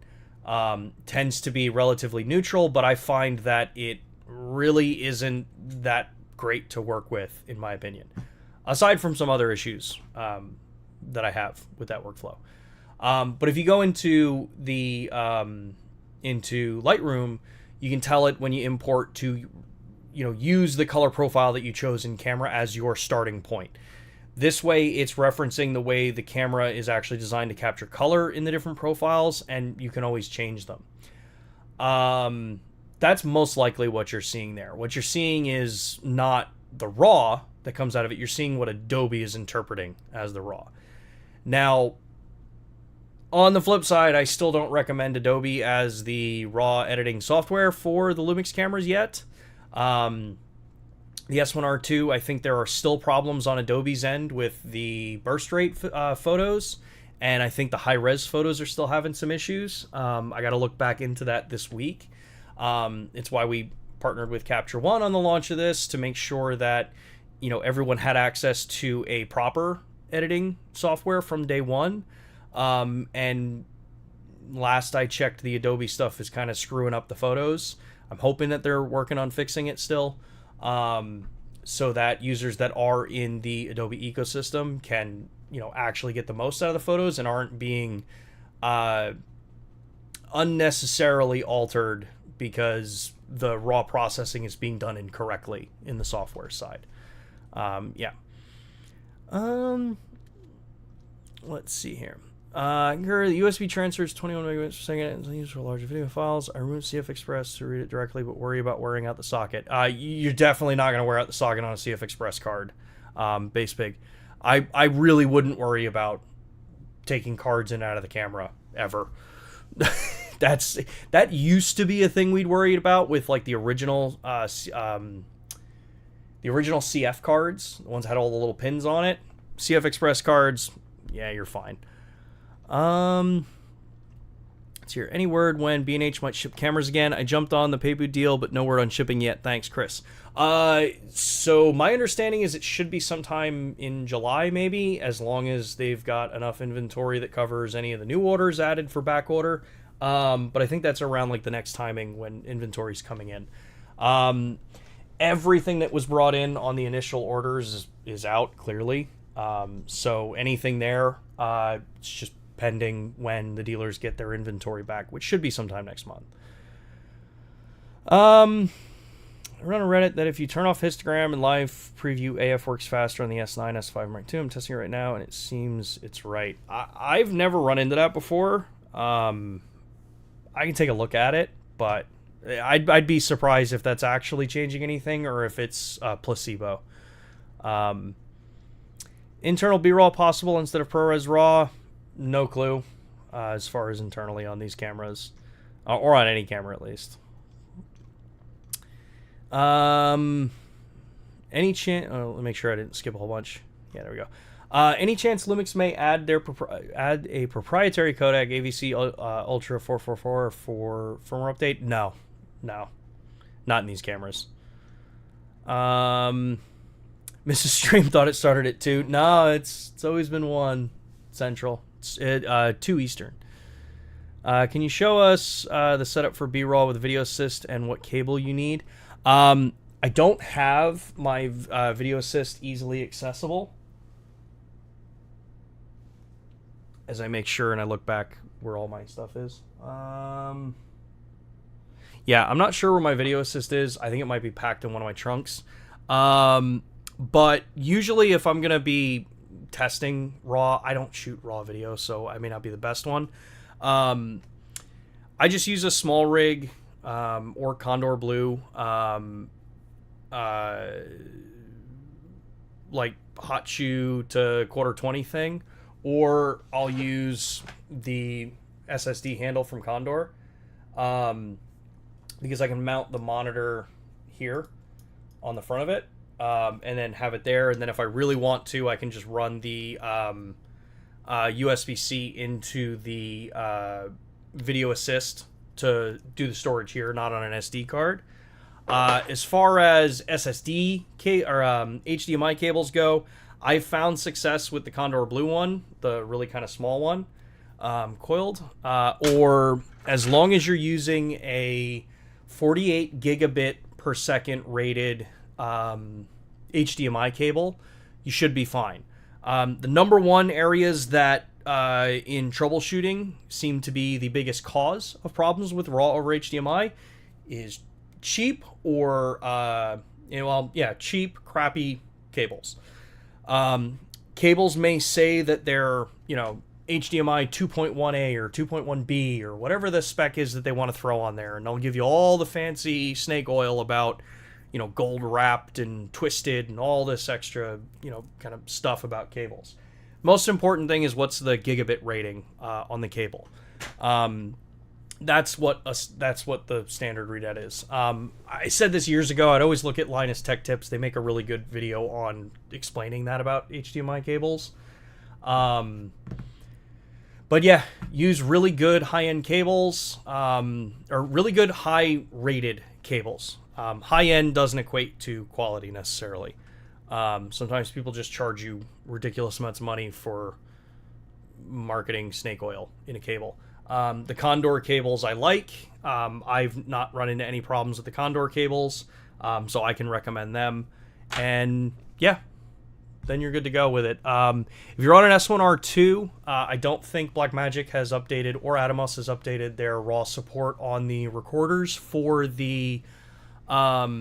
tends to be relatively neutral, but I find that it really isn't that great to work with, in my opinion, aside from some other issues that I have with that workflow. But if you go into the into Lightroom, you can tell it when you import to, use the color profile that you chose in camera as your starting point. This way, it's referencing the way the camera is actually designed to capture color in the different profiles, and you can always change them. That's most likely what you're seeing there. What you're seeing is not the RAW that comes out of it. You're seeing what Adobe is interpreting as the RAW. Now, on the flip side, I still don't recommend Adobe as the RAW editing software for the LUMIX cameras yet. The S1II, I think there are still problems on Adobe's end with the burst rate photos, and I think the high-res photos are still having some issues. I got to look back into that this week. It's why we partnered with Capture One on the launch of this, to make sure that everyone had access to a proper editing software from day one. And last I checked, the Adobe stuff is kind of screwing up the photos. I'm hoping that they're working on fixing it still, so that users that are in the Adobe ecosystem can, actually get the most out of the photos and aren't being unnecessarily altered because the raw processing is being done incorrectly in the software side. Let's see here. The USB transfers 21 megabits per second and is used for larger video files. I removed CF Express to read it directly, but worry about wearing out the socket. You're definitely not going to wear out the socket on a CF Express card, base big. I really wouldn't worry about taking cards in and out of the camera ever. That used to be a thing we'd worried about with like the original CF cards, the ones that had all the little pins on it. CF Express cards, yeah, you're fine. Let's hear any word when B&H might ship cameras again. I jumped on the Paybu deal, but no word on shipping yet. Thanks, Chris. So my understanding is it should be sometime in July, maybe, as long as they've got enough inventory that covers any of the new orders added for back order. But I think that's around like the next timing when inventory's coming in. Everything that was brought in on the initial orders is out clearly. So anything there, it's just pending when the dealers get their inventory back, which should be sometime next month. I read on Reddit that if you turn off histogram and live preview, AF works faster on the S9, S5 Mark II. I'm testing it right now, and it seems it's right. I've never run into that before. I can take a look at it, but I'd be surprised if that's actually changing anything or if it's placebo. Internal B-RAW possible instead of ProRes RAW? No clue, as far as internally on these cameras, or on any camera at least. Any chance? Oh, let me make sure I didn't skip a whole bunch. Yeah, there we go. Any chance LUMIX may add a proprietary codec AVC Ultra 444 for firmware update? No, not in these cameras. Mrs. Stream thought it started at 2. No, it's always been 1 Central. It's 2 Eastern. Can you show us the setup for B-RAW with Video Assist and what cable you need? I don't have my Video Assist easily accessible. As I make sure and I look back where all my stuff is. Yeah, I'm not sure where my Video Assist is. I think it might be packed in one of my trunks. But usually if I'm going to be testing RAW, I don't shoot RAW video, so I may not be the best one. I just use a SmallRig or Kondor Blue, like hot shoe to quarter 20 thing, or I'll use the SSD handle from Kondor, because I can mount the monitor here on the front of it. And then have it there, and then if I really want to, I can just run the USB-C into the Video Assist to do the storage here, not on an SD card. As far as SSD or HDMI cables go, I found success with the Kondor Blue one, the really kind of small one, coiled, or as long as you're using a 48 gigabit per second rated HDMI cable, you should be fine. The number one areas that in troubleshooting seem to be the biggest cause of problems with raw over HDMI is cheap or cheap, crappy cables. Cables may say that they're, HDMI 2.1A or 2.1B or whatever the spec is that they want to throw on there, and they'll give you all the fancy snake oil about, gold wrapped and twisted and all this extra, kind of stuff about cables. Most important thing is what's the gigabit rating on the cable. That's what the standard readout is. I said this years ago. I'd always look at Linus Tech Tips. They make a really good video on explaining that about HDMI cables. But yeah, use really good high-end cables, or really good high-rated cables. High-end doesn't equate to quality necessarily. Sometimes people just charge you ridiculous amounts of money for marketing snake oil in a cable. The Kondor cables I like. I've not run into any problems with the Kondor cables, so I can recommend them. And yeah, then you're good to go with it. If you're on an S1R2, I don't think Blackmagic has updated, or Atomos has updated their raw support on the recorders for the raw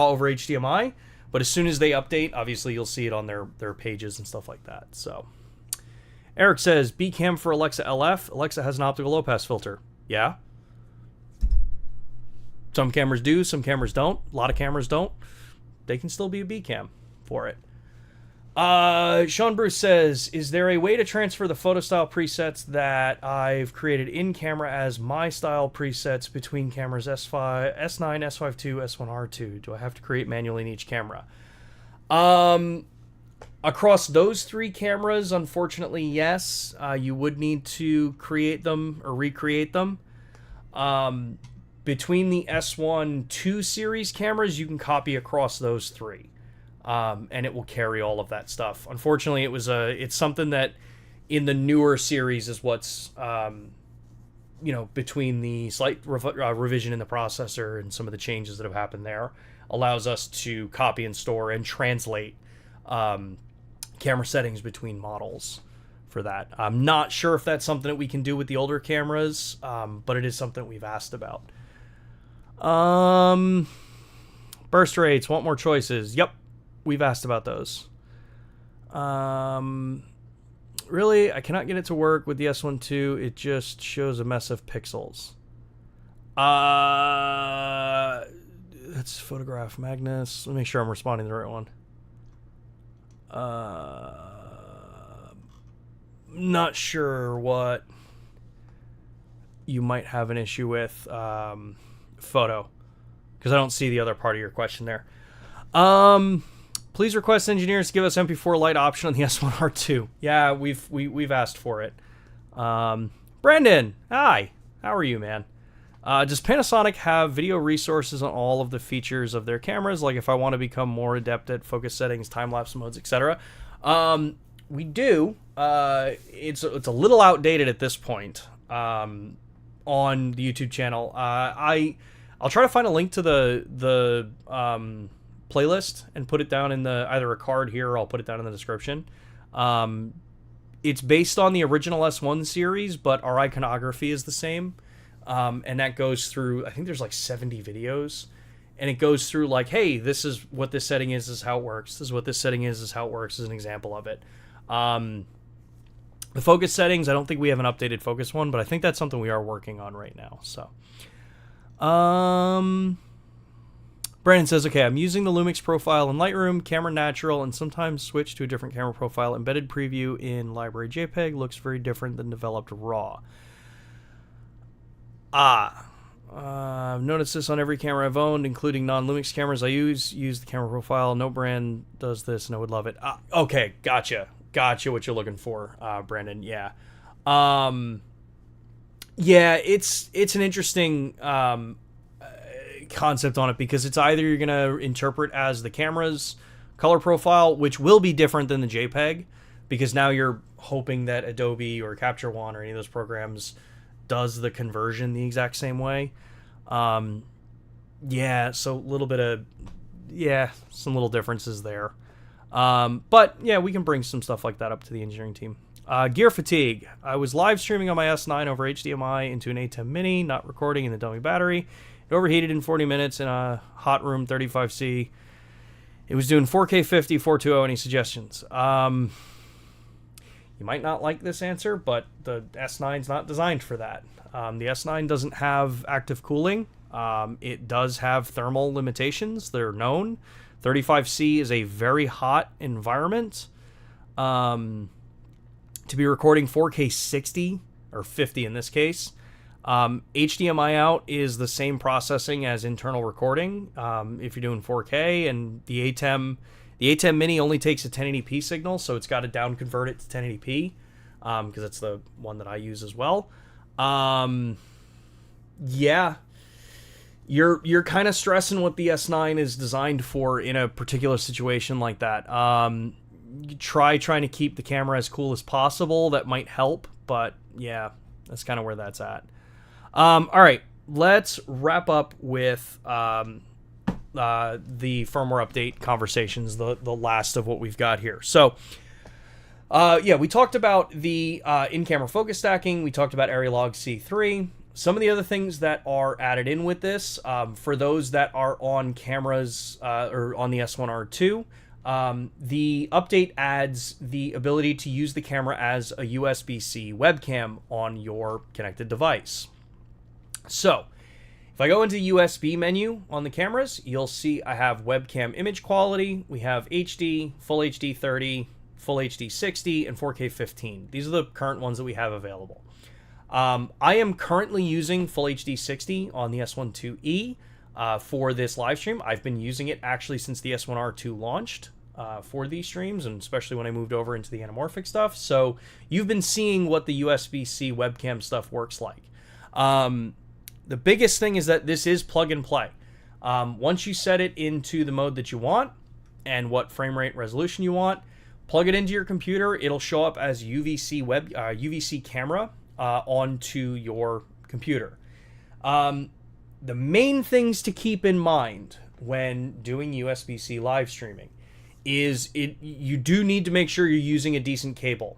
over HDMI. But as soon as they update, obviously you'll see it on their pages and stuff like that. So Eric says, B cam for Alexa LF. Alexa has an optical low pass filter. Yeah. Some cameras do, some cameras don't. A lot of cameras don't. They can still be a B cam for it. Sean Bruce says, is there a way to transfer the photo style presets that I've created in camera as my style presets between cameras S9, S5II, S1R2? Do I have to create manually in each camera? Across those three cameras, unfortunately, yes. You would need to create them or recreate them. Between the S1II series cameras, you can copy across those three. And it will carry all of that stuff. Unfortunately, it's something that in the newer series is what's, between the slight revision in the processor and some of the changes that have happened there, allows us to copy and store and translate camera settings between models for that. I'm not sure if that's something that we can do with the older cameras, but it is something we've asked about. Burst rates, want more choices? Yep. We've asked about those. Really, I cannot get it to work with the S1II. It just shows a mess of pixels. That's photograph Magnus. Let me make sure I'm responding to the right one. Not sure what you might have an issue with photo, because I don't see the other part of your question there. Please request engineers to give us MP4 Lite option on the S1R2. Yeah, we've asked for it. Brandon, hi. How are you, man? Does Panasonic have video resources on all of the features of their cameras? Like if I want to become more adept at focus settings, time-lapse modes, etc. We do. It's a little outdated at this point on the YouTube channel. I'll try to find a link to the playlist and put it down in either a card here or I'll put it down in the description. It's based on the original S1 series, but our iconography is the same. And that goes through, I think there's like 70 videos, and it goes through like, hey, this is what this setting is, this is how it works. This is what this setting is how it works, as an example of it. The focus settings, I don't think we have an updated focus one, but I think that's something we are working on right now. So, Brandon says, okay, I'm using the LUMIX profile in Lightroom, camera natural, and sometimes switch to a different camera profile. Embedded preview in library JPEG looks very different than developed RAW. I've noticed this on every camera I've owned, including non-LUMIX cameras I use the camera profile. No brand does this, and I would love it. Okay, gotcha what you're looking for, Brandon. Yeah. Yeah, it's an interesting concept on it, because it's either you're going to interpret as the camera's color profile, which will be different than the JPEG, because now you're hoping that Adobe or Capture One or any of those programs does the conversion the exact same way. Yeah, so a little bit of, some little differences there. But yeah, we can bring some stuff like that up to the engineering team. Gear fatigue. I was live streaming on my S9 over HDMI into an A10 mini, not recording in the dummy battery. It overheated in 40 minutes in a hot room 35C. It was doing 4K 50, 420. Any suggestions? You might not like this answer, but the S9's not designed for that. The S9 doesn't have active cooling. It does have thermal limitations. They're known. 35C is a very hot environment. To be recording 4K 60, or 50 in this case, HDMI out is the same processing as internal recording if you're doing 4K, and the A10 Mini only takes a 1080p signal, so it's got to down convert it to 1080p because it's the one that I use as well. Yeah, you're kind of stressing what the S9 is designed for in a particular situation like that. You trying to keep the camera as cool as possible. That might help, but yeah, that's kind of where that's at. All right, let's wrap up with the firmware update conversations, the last of what we've got here. So, yeah, we talked about the in-camera focus stacking. We talked about ARRI LogC3. Some of the other things that are added in with this, for those that are on cameras or on the S1R2, the update adds the ability to use the camera as a USB-C webcam on your connected device. So, if I go into the USB menu on the cameras, you'll see I have webcam image quality. We have HD, Full HD 30, Full HD 60, and 4K 15. These are the current ones that we have available. I am currently using Full HD 60 on the S1II for this live stream. I've been using it actually since the S1R2 launched for these streams, and especially when I moved over into the Anamorphic stuff. So you've been seeing what the USB-C webcam stuff works like. The biggest thing is that this is plug and play. Once you set it into the mode that you want and what frame rate resolution you want, plug it into your computer. It'll show up as UVC camera onto your computer. The main things to keep in mind when doing USB-C live streaming is you do need to make sure you're using a decent cable.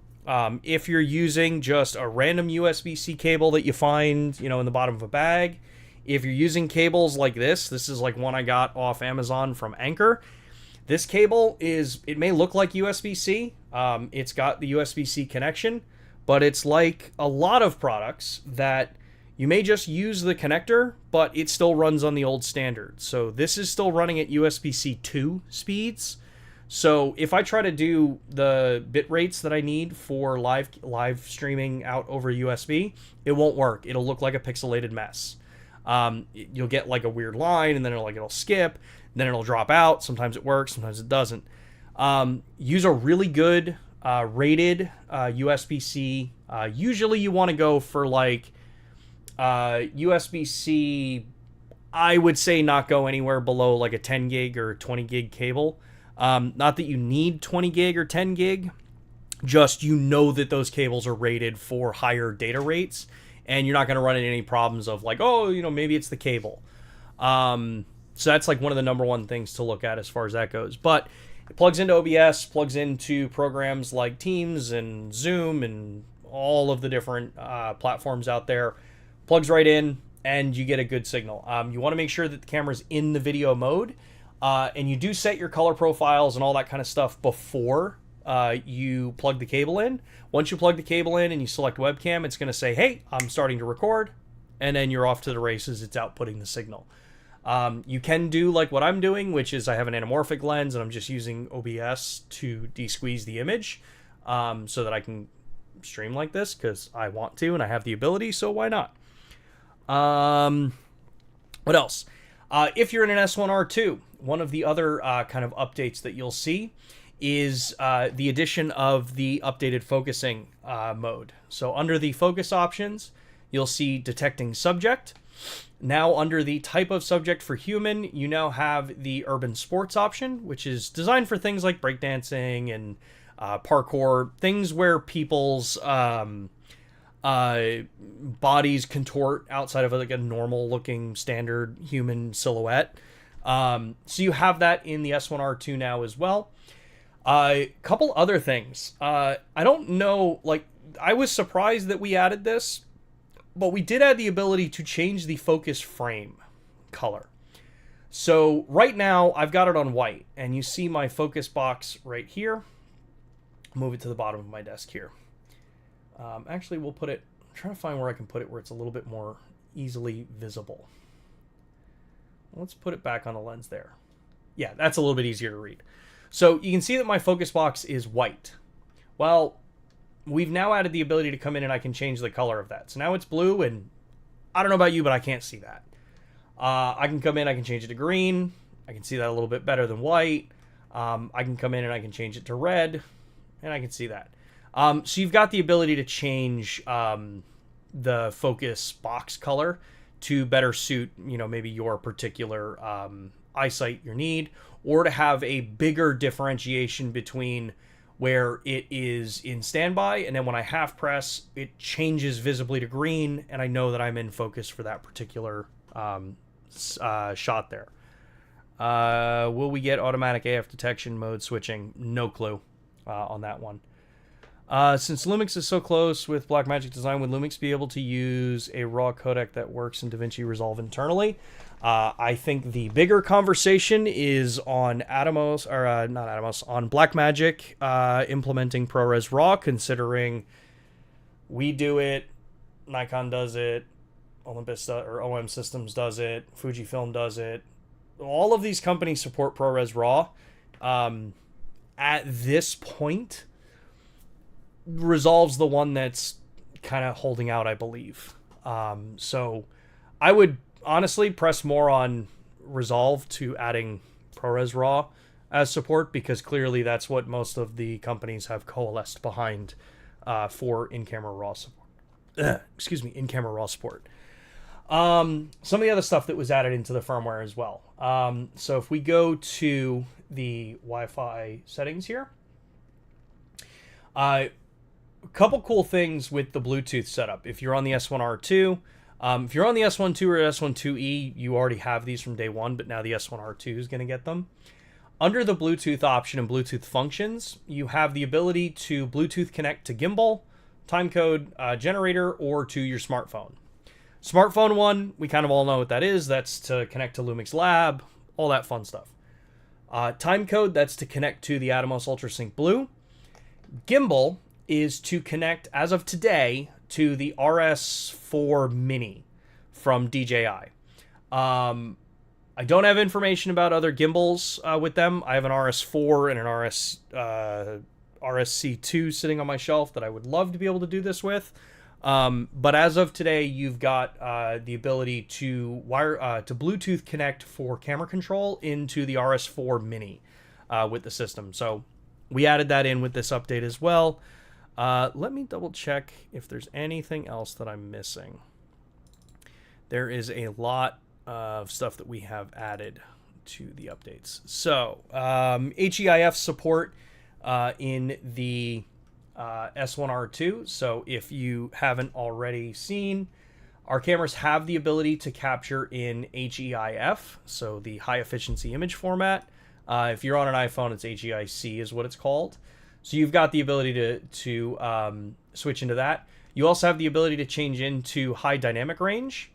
If you're using just a random USB-C cable that you find, in the bottom of a bag, if you're using cables like this is like one I got off Amazon from Anchor. This cable it may look like USB-C. It's got the USB-C connection, but it's like a lot of products that you may just use the connector, but it still runs on the old standard. So this is still running at USB-C 2 speeds. So if I try to do the bit rates that I need for live streaming out over USB, it won't work. It'll look like a pixelated mess. You'll get like a weird line, and then it'll skip, then it'll drop out. Sometimes it works, sometimes it doesn't. Use a really good rated USB-C. Usually you want to go for like USB-C. I would say not go anywhere below like a 10 gig or 20 gig cable. Not that you need 20 gig or 10 gig, just that those cables are rated for higher data rates, and you're not going to run into any problems of like, maybe it's the cable. So that's like one of the number one things to look at as far as that goes. But it plugs into OBS, plugs into programs like Teams and Zoom and all of the different platforms out there, plugs right in, and you get a good signal. You want to make sure that the camera's in the video mode. And you do set your color profiles and all that kind of stuff before you plug the cable in. Once you plug the cable in and you select webcam, it's going to say, hey, I'm starting to record. And then you're off to the races. It's outputting the signal. You can do like what I'm doing, which is I have an anamorphic lens and I'm just using OBS to de-squeeze the image so that I can stream like this because I want to and I have the ability, so why not? What else? If you're in an S1R2, one of the other kind of updates that you'll see is the addition of the updated focusing mode. So under the focus options, you'll see detecting subject. Now under the type of subject for human, you now have the urban sports option, which is designed for things like breakdancing and parkour, things where people's bodies contort outside of like a normal looking standard human silhouette. So you have that in the S1R2 now as well. A couple other things. I don't know, like, I was surprised that we added this, but we did add the ability to change the focus frame color. So right now I've got it on white, and you see my focus box right here. Move it to the bottom of my desk here. Actually, we'll put it, I'm trying to find where I can put it where it's a little bit more easily visible. Let's put it back on the lens there. Yeah, that's a little bit easier to read. So you can see that my focus box is white. Well, we've now added the ability to come in and I can change the color of that. So now it's blue, and I don't know about you, but I can't see that. I can come in, I can change it to green. I can see that a little bit better than white. I can come in and I can change it to red, and I can see that. So you've got the ability to change the focus box color to better suit, you know, maybe your particular eyesight, your need, or to have a bigger differentiation between where it is in standby, and then when I half press, it changes visibly to green, and I know that I'm in focus for that particular shot there. Will we get automatic AF detection mode switching? No clue on that one. Since LUMIX is so close with Blackmagic design, would LUMIX be able to use a RAW codec that works in DaVinci Resolve internally? I think the bigger conversation is on Atomos, or not Atomos, on Blackmagic implementing ProRes RAW, considering we do it, Nikon does it, Olympus or OM Systems does it, Fujifilm does it. All of these companies support ProRes RAW. At this point, Resolve's the one that's kind of holding out, I believe. So I would honestly press more on Resolve to adding ProRes RAW as support, because clearly that's what most of the companies have coalesced behind for in-camera RAW support. Excuse me, in-camera RAW support. Some of the other stuff that was added into the firmware as well. So if we go to the Wi-Fi settings here, a couple cool things with the Bluetooth setup. If you're on the S1R2, if you're on the S1II or S1IIe, you already have these from day one, but now the S1R2 is going to get them. Under the Bluetooth option and Bluetooth functions, you have the ability to Bluetooth connect to gimbal, timecode generator, or to your smartphone. Smartphone one, we kind of all know what that is. That's to connect to LUMIX Lab, all that fun stuff. Timecode, that's to connect to the Atomos UltraSync Blue. Gimbal is to connect, as of today, to the RS4 Mini from DJI. I don't have information about other gimbals with them. I have an RS4 and an RSC2 sitting on my shelf that I would love to be able to do this with. But as of today, you've got the ability to to Bluetooth connect for camera control into the RS4 Mini with the system. So we added that in with this update as well. Let me double check if there's anything else that I'm missing. There is a lot of stuff that we have added to the updates. So HEIF support in the S1R2. So if you haven't already seen, our cameras have the ability to capture in HEIF, so the high efficiency image format. If you're on an iPhone, it's HEIC is what it's called. So you've got the ability to switch into that. You also have the ability to change into high dynamic range,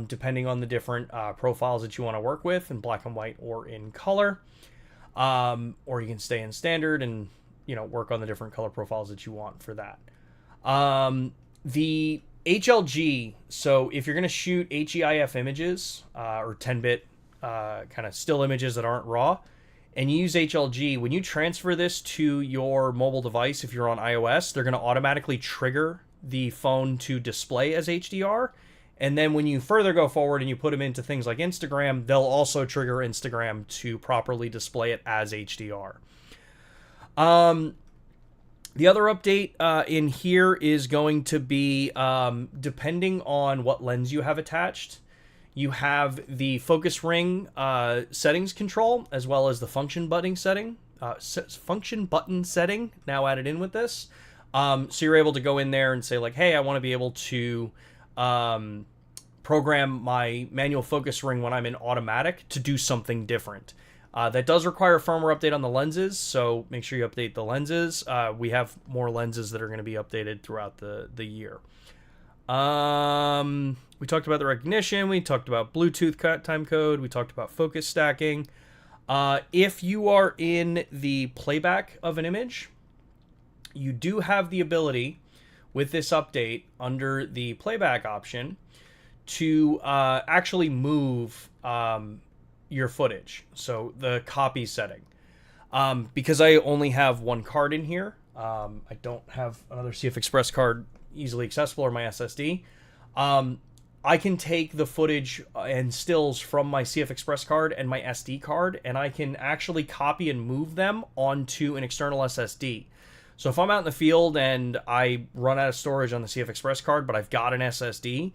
depending on the different profiles that you want to work with, in black and white or in color. Or you can stay in standard and, you know, work on the different color profiles that you want for that. The HLG, so if you're going to shoot HEIF images or 10-bit kind of still images that aren't raw, and you use HLG, when you transfer this to your mobile device, if you're on iOS, they're going to automatically trigger the phone to display as HDR. And then when you further go forward and you put them into things like Instagram, they'll also trigger Instagram to properly display it as HDR. The other update in here is going to be, depending on what lens you have attached, you have the focus ring settings control, as well as the function button setting now added in with this. So you're able to go in there and say like, hey, I want to be able to program my manual focus ring when I'm in automatic to do something different. That does require a firmware update on the lenses, so make sure you update the lenses. We have more lenses that are going to be updated throughout the year. We talked about the recognition. We talked about Bluetooth time code. We talked about focus stacking. If you are in the playback of an image, you do have the ability with this update under the playback option to actually move your footage. So the copy setting. Because I only have one card in here, I don't have another CF Express card easily accessible or my SSD. I can take the footage and stills from my CF Express card and my SD card, and I can actually copy and move them onto an external SSD. So if I'm out in the field and I run out of storage on the CF Express card, but I've got an SSD,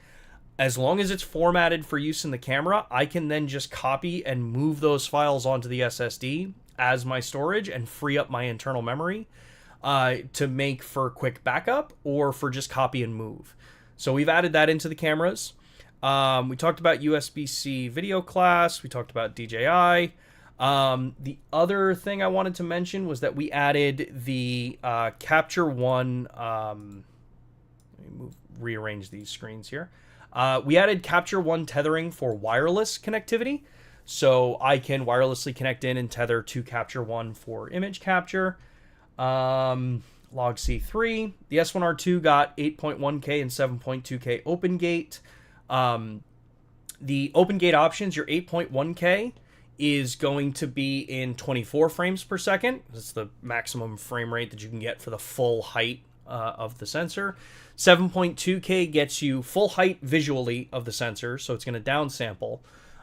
as long as it's formatted for use in the camera, I can then just copy and move those files onto the SSD as my storage and free up my internal memory to make for quick backup or for just copy and move. So we've added that into the cameras. We talked about USB-C video class. We talked about DJI. The other thing I wanted to mention was that we added the Capture One. Let me rearrange these screens here. We added Capture One tethering for wireless connectivity. So I can wirelessly connect in and tether to Capture One for image capture. LogC3. The S1R2 got 8.1K and 7.2K open gate. The open gate options, your 8.1K is going to be in 24 frames per second. That's the maximum frame rate that you can get for the full height of the sensor. 7.2K gets you full height visually of the sensor, so it's going to downsample.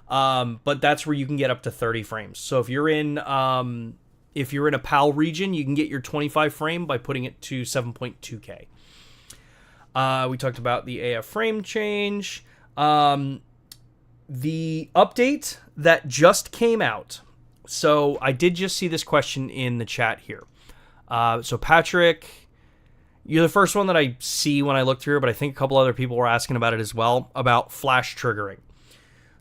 But that's where you can get up to 30 frames. So if you're in a PAL region, you can get your 25 frame by putting it to 7.2K. We talked about the AF frame change. The update that just came out. So I did just see this question in the chat here. So Patrick, you're the first one that I see when I look through, but I think a couple other people were asking about it as well, about flash triggering.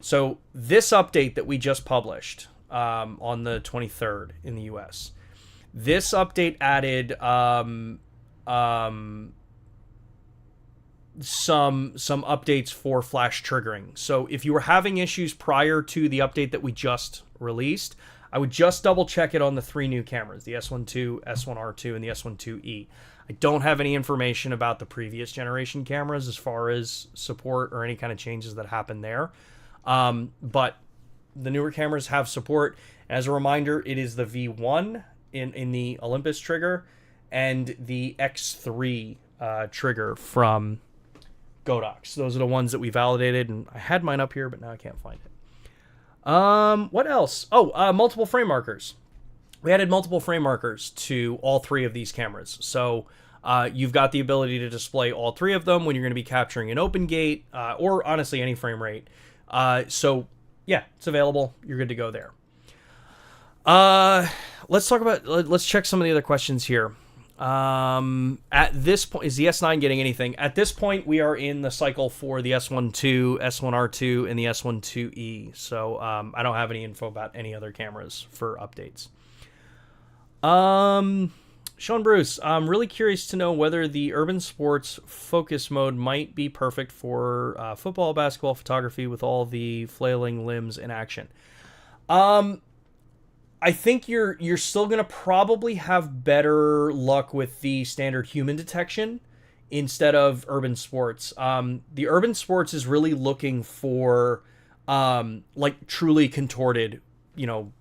So this update that we just published on the 23rd in the US, this update added some updates for flash triggering. So if you were having issues prior to the update that we just released, I would just double check it on the three new cameras, the S1II, S1R2, and the S1II. I don't have any information about the previous generation cameras as far as support or any kind of changes that happened there. But the newer cameras have support. As a reminder, it is the V1 in the Olympus trigger and the X3 trigger from Godox. Those are the ones that we validated, and I had mine up here, but now I can't find it. What else? Multiple frame markers. We added multiple frame markers to all three of these cameras. So you've got the ability to display all three of them when you're going to be capturing an open gate, or honestly any frame rate. So yeah, it's available. You're good to go there. Let's check some of the other questions here. At this point, is the S9 getting anything? At this point, we are in the cycle for the S1II, S1R2, and the S1II. So I don't have any info about any other cameras for updates. Sean Bruce, I'm really curious to know whether the urban sports focus mode might be perfect for football, basketball, photography with all the flailing limbs in action. I think you're still going to probably have better luck with the standard human detection instead of urban sports. The urban sports is really looking for like truly contorted,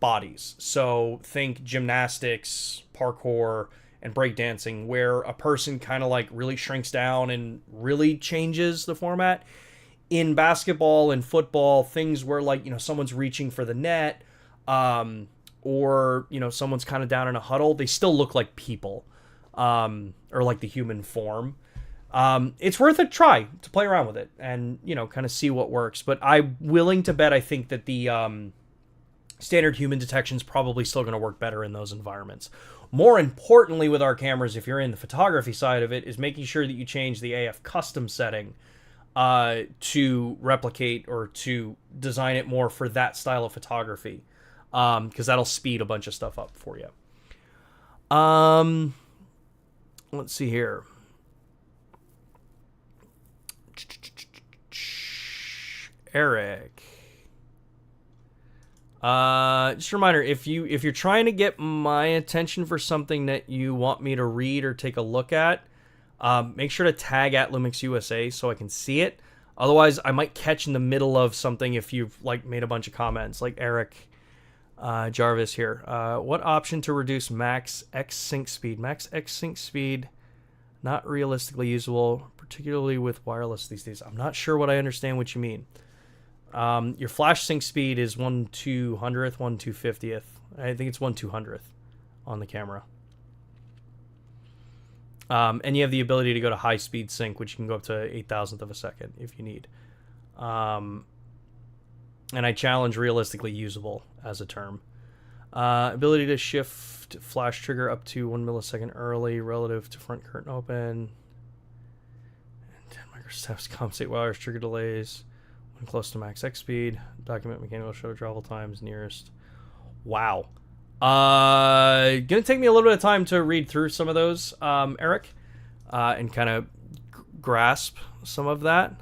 bodies. So think gymnastics, parkour, and breakdancing, where a person kind of like really shrinks down and really changes the format. In basketball and football, things where like, someone's reaching for the net, or someone's kind of down in a huddle, they still look like people, or like the human form. It's worth a try to play around with it and kind of see what works. But I'm willing to bet I think that the standard human detection is probably still going to work better in those environments. More importantly with our cameras, if you're in the photography side of it, is making sure that you change the AF custom setting to replicate or to design it more for that style of photography, because that'll speed a bunch of stuff up for you. Let's see here. Eric. Just a reminder, if you're trying to get my attention for something that you want me to read or take a look at, make sure to tag at LUMIX USA so I can see it. Otherwise, I might catch in the middle of something if you've like made a bunch of comments, like Eric Jarvis here. What option to reduce max X sync speed? Max X sync speed, not realistically usable, particularly with wireless these days. I'm not sure what I understand what you mean. Your flash sync speed is 1/200th, 1/250th. I think it's 1/200th on the camera. And you have the ability to go to high speed sync, which you can go up to 8,000th of a second if you need. And I challenge realistically usable as a term. Ability to shift flash trigger up to 1 millisecond early relative to front curtain open. And 10 microsteps compensate wireless trigger delays. Close to max X speed. Document mechanical shutter travel times nearest. Wow. Gonna take me a little bit of time to read through some of those, Eric, and kind of grasp some of that.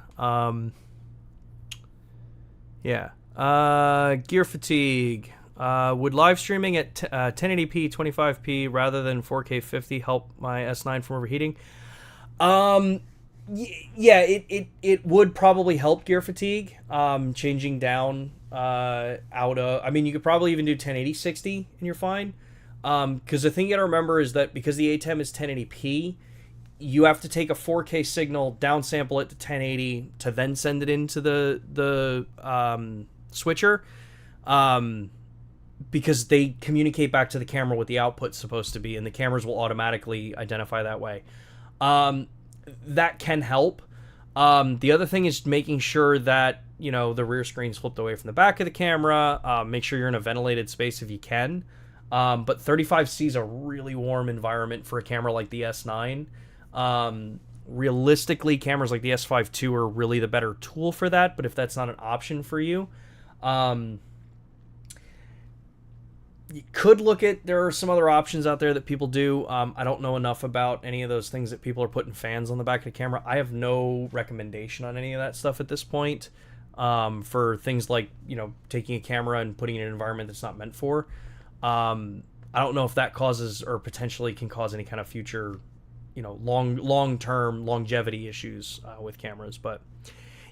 Yeah. Gear fatigue. Would live streaming at 1080p 25p rather than 4K 50 help my S9 from overheating? Yeah, it would probably help gear fatigue, changing down out of... I mean, you could probably even do 1080-60 and you're fine. Because the thing you gotta remember is that because the ATEM is 1080p, you have to take a 4K signal, downsample it to 1080 to then send it into the switcher. Because they communicate back to the camera what the output's supposed to be, and the cameras will automatically identify that way. That can help. The other thing is making sure that, you know, the rear screen's flipped away from the back of the camera. Make sure you're in a ventilated space if you can. But 35C is a really warm environment for a camera like the S9. Realistically, cameras like the S1II are really the better tool for that, but if that's not an option for you, you could look at, there are some other options out there that people do. I don't know enough about any of those things that people are putting fans on the back of the camera. I have no recommendation on any of that stuff at this point, for things like, you know, taking a camera and putting it in an environment that's not meant for. I don't know if that causes or potentially can cause any kind of future, you know, long-term longevity issues with cameras. But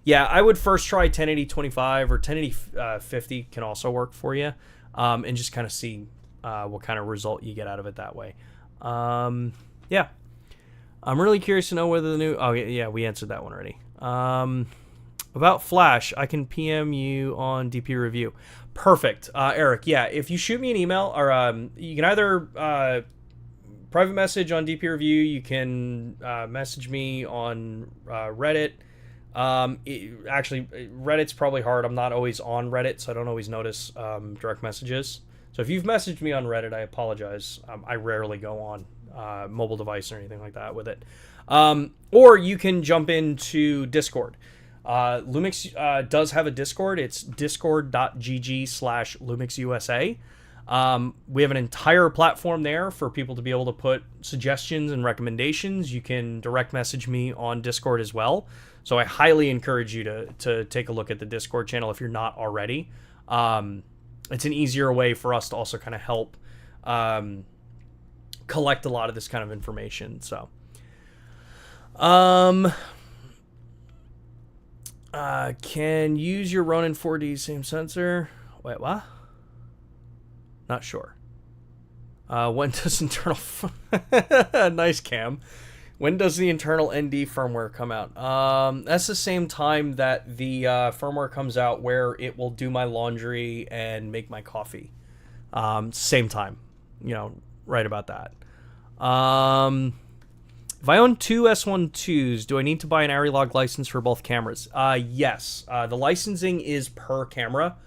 yeah, I would first try 1080-25 or 1080-50 can also work for you. And just kind of see what kind of result you get out of it that way. Yeah. I'm really curious to know whether the new... Oh, yeah, we answered that one already. About Flash, I can PM you on DP Review. Perfect. Eric, yeah, if you shoot me an email, or you can either private message on DP Review, you can message me on Reddit. Actually, Reddit's probably hard. I'm not always on Reddit, so I don't always notice direct messages. So if you've messaged me on Reddit, I apologize. I rarely go on mobile device or anything like that with it. Or you can jump into Discord. LUMIX does have a Discord. It's discord.gg/LUMIXUSA. We have an entire platform there for people to be able to put suggestions and recommendations. You can direct message me on Discord as well. So I highly encourage you to take a look at the Discord channel if you're not already. It's an easier way for us to also kind of help collect a lot of this kind of information. So, can use your Ronin 4D same sensor. Wait, what? Not sure. When does internal... Nice, Cam. When does the internal ND firmware come out? That's the same time that the firmware comes out where it will do my laundry and make my coffee. Same time. You know, right about that. If I own two S1IIs, do I need to buy an ARRI log license for both cameras? Yes. The licensing is per camera.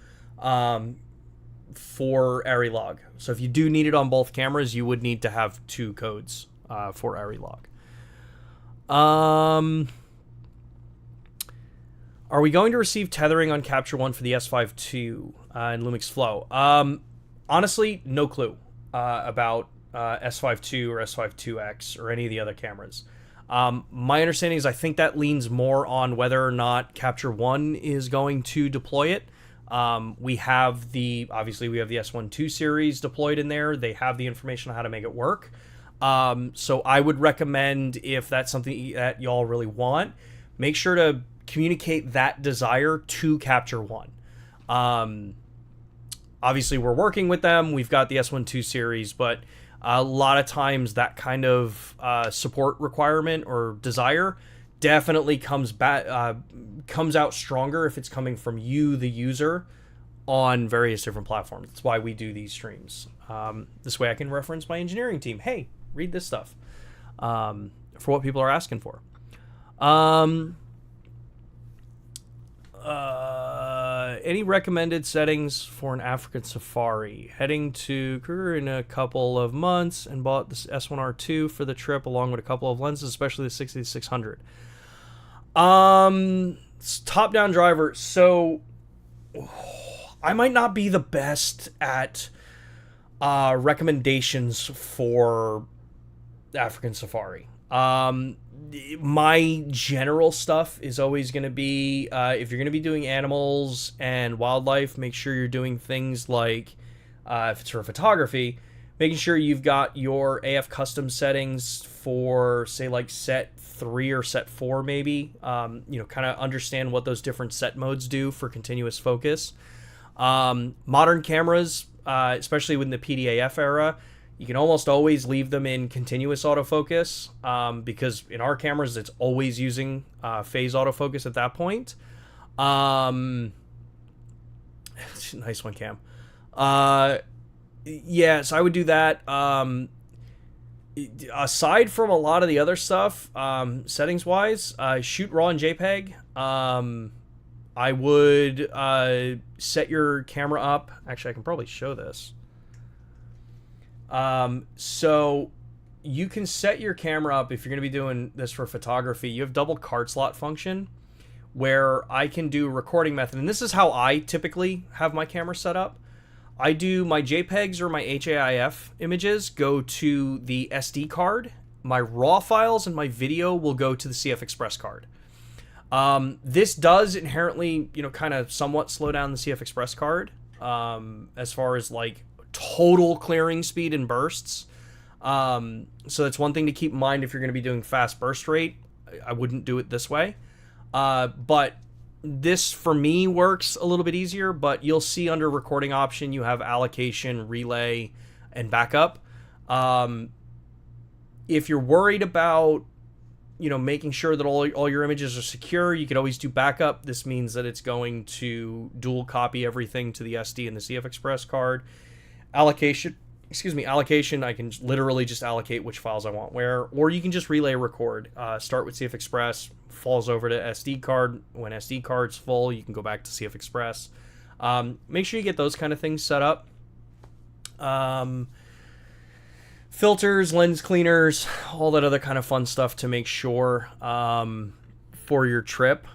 for ARRI log. So if you do need it on both cameras, you would need to have 2 codes for ARRI log. Are we going to receive tethering on Capture One for the S1II and LUMIX Flow? Honestly, no clue about S1II or S1II or any of the other cameras. My understanding is I think that leans more on whether or not Capture One is going to deploy it. We have obviously we have the S1II series deployed in there. They have the information on how to make it work. So I would recommend, if that's something that y'all really want, make sure to communicate that desire to Capture One. Obviously we're working with them. We've got the S1II series, but a lot of times that kind of support requirement or desire definitely comes out stronger if it's coming from you, the user, on various different platforms. That's why we do these streams. This way I can reference my engineering team. Hey, read this stuff for what people are asking for. Any recommended settings for an African safari? Heading to Kruger in a couple of months and bought this S1R2 for the trip along with a couple of lenses, especially the 60-600. Top-down driver. So I might not be the best at recommendations for African safari. My general stuff is always going to be, if you're going to be doing animals and wildlife, make sure you're doing things like, if it's for photography, making sure you've got your AF custom settings for, say, like set 3 or set 4 maybe. Kind of understand what those different set modes do for continuous focus. Modern cameras, especially within the PDAF era, you can almost always leave them in continuous autofocus because in our cameras, it's always using phase autofocus at that point. Nice one, Cam. Yeah, so I would do that. Aside from a lot of the other stuff, settings-wise, shoot RAW and JPEG. I would set your camera up. Actually, I can probably show this. So you can set your camera up if you're going to be doing this for photography. You have double card slot function where I can do recording method. And this is how I typically have my camera set up. I do my JPEGs or my HAIF images go to the SD card. My RAW files and my video will go to the CF Express card. This does inherently, kind of somewhat slow down the CF Express card, as far as like total clearing speed and bursts. So that's one thing to keep in mind if you're going to be doing fast burst rate. I wouldn't do it this way. But this for me works a little bit easier, but you'll see under recording option, you have allocation, relay, and backup. If you're worried about, making sure that all your images are secure, you could always do backup. This means that it's going to dual copy everything to the SD and the CF Express card. Allocation, I can literally just allocate which files I want where, or you can just relay record. Start with CF Express, falls over to SD card. When SD card's full, you can go back to CF Express. Make sure you get those kind of things set up. Filters, lens cleaners, all that other kind of fun stuff to make sure for your trip.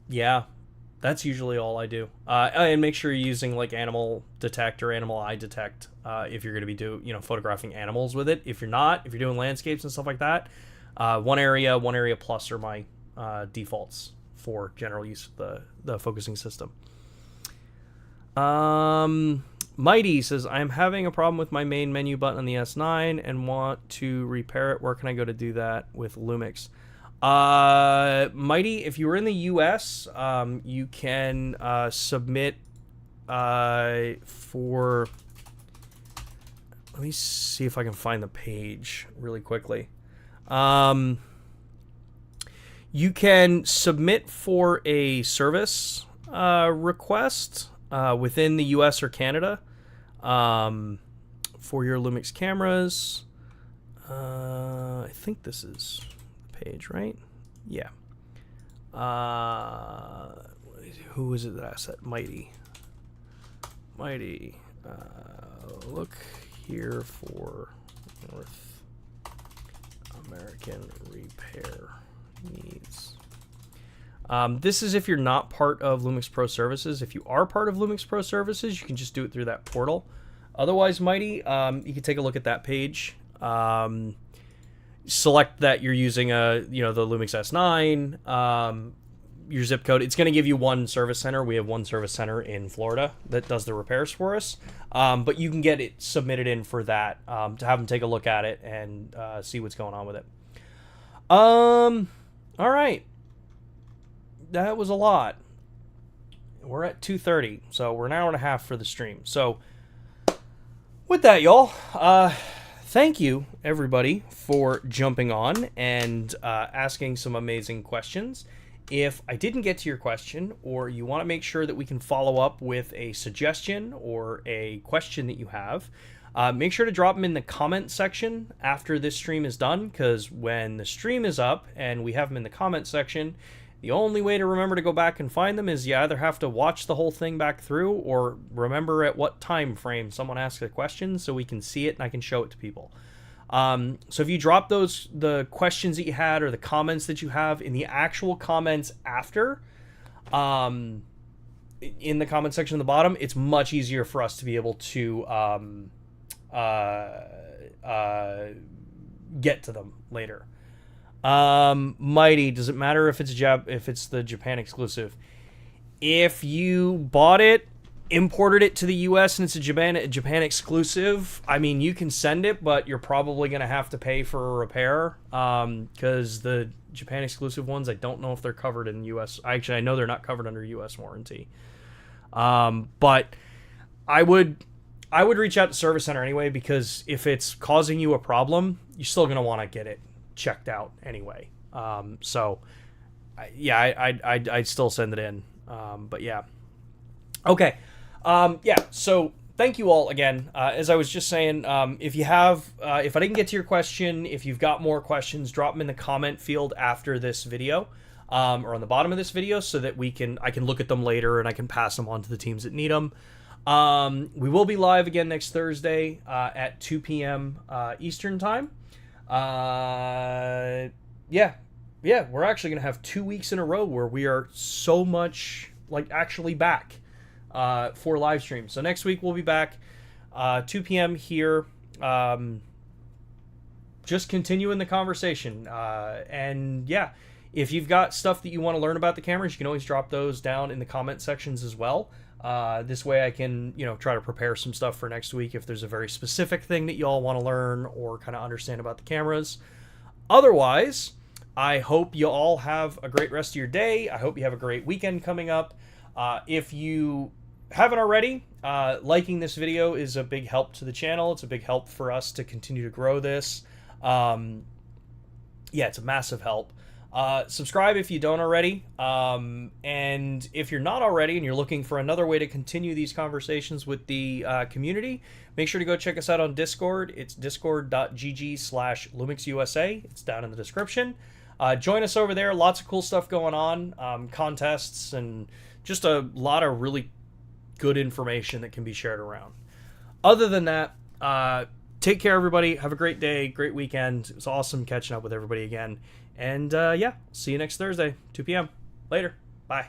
Yeah. That's usually all I do. And make sure you're using like animal detect or animal eye detect if you're going to be photographing animals with it. If you're not, if you're doing landscapes and stuff like that, one area plus are my defaults for general use of the focusing system. Mighty says, I'm having a problem with my main menu button on the S9 and want to repair it. Where can I go to do that with LUMIX? Mighty, if you were in the US, you can submit for, let me see if I can find the page really quickly. You can submit for a service request within the US or Canada for your LUMIX cameras. I think this is page, right? Yeah. Who is it that I said? Mighty. Mighty, look here for North American repair needs. This is if you're not part of LUMIX Pro Services. If you are part of LUMIX Pro Services, you can just do it through that portal. Otherwise, Mighty, you can take a look at that page. Select that you're using the LUMIX S9, your zip code. It's going to give you one service center. We have one service center in Florida that does the repairs for us. But you can get it submitted in for that, to have them take a look at it and see what's going on with it. All right. That was a lot. We're at 2:30, so we're an hour and a half for the stream. So with that, y'all, thank you, everybody, for jumping on and asking some amazing questions. If I didn't get to your question, or you want to make sure that we can follow up with a suggestion or a question that you have, make sure to drop them in the comment section after this stream is done, because when the stream is up and we have them in the comment section, the only way to remember to go back and find them is you either have to watch the whole thing back through or remember at what time frame someone asked a question so we can see it and I can show it to people. So if you drop the questions that you had or the comments that you have in the actual comments after, in the comment section at the bottom, it's much easier for us to be able to get to them later. Mighty, does it matter if it's the Japan exclusive? If you bought it, imported it to the US and it's a Japan exclusive, I mean, you can send it, but you're probably going to have to pay for a repair, because the Japan exclusive ones, I don't know if they're covered in US. Actually, I know they're not covered under US warranty. But I would reach out to Service Center anyway, because if it's causing you a problem, you're still going to want to get it checked out anyway. So yeah, I'd still send it in. But yeah. Okay. Yeah. So thank you all again. As I was just saying, if you have, if I didn't get to your question, if you've got more questions, drop them in the comment field after this video, or on the bottom of this video, so that I can look at them later and I can pass them on to the teams that need them. We will be live again next Thursday, at 2 p.m. Eastern time. Yeah, we're actually gonna have 2 weeks in a row where we are so much actually back for live streams. So next week we'll be back 2 p.m. here, just continuing the conversation, and yeah, if you've got stuff that you want to learn about the cameras, you can always drop those down in the comment sections as well. This way I can, try to prepare some stuff for next week if there's a very specific thing that you all want to learn or kind of understand about the cameras. Otherwise, I hope you all have a great rest of your day. I hope you have a great weekend coming up. If you haven't already, liking this video is a big help to the channel. It's a big help for us to continue to grow this. Yeah, it's a massive help. Subscribe if you don't already, and if you're not already and you're looking for another way to continue these conversations with the community, make sure to go check us out on Discord. It's discord.gg/LumixUSA. It's down in the description. Join us over there. Lots of cool stuff going on, contests, and just a lot of really good information that can be shared around. Other than that, take care, everybody. Have a great day, great weekend. It was awesome catching up with everybody again. And yeah, see you next Thursday, 2 p.m. Later. Bye.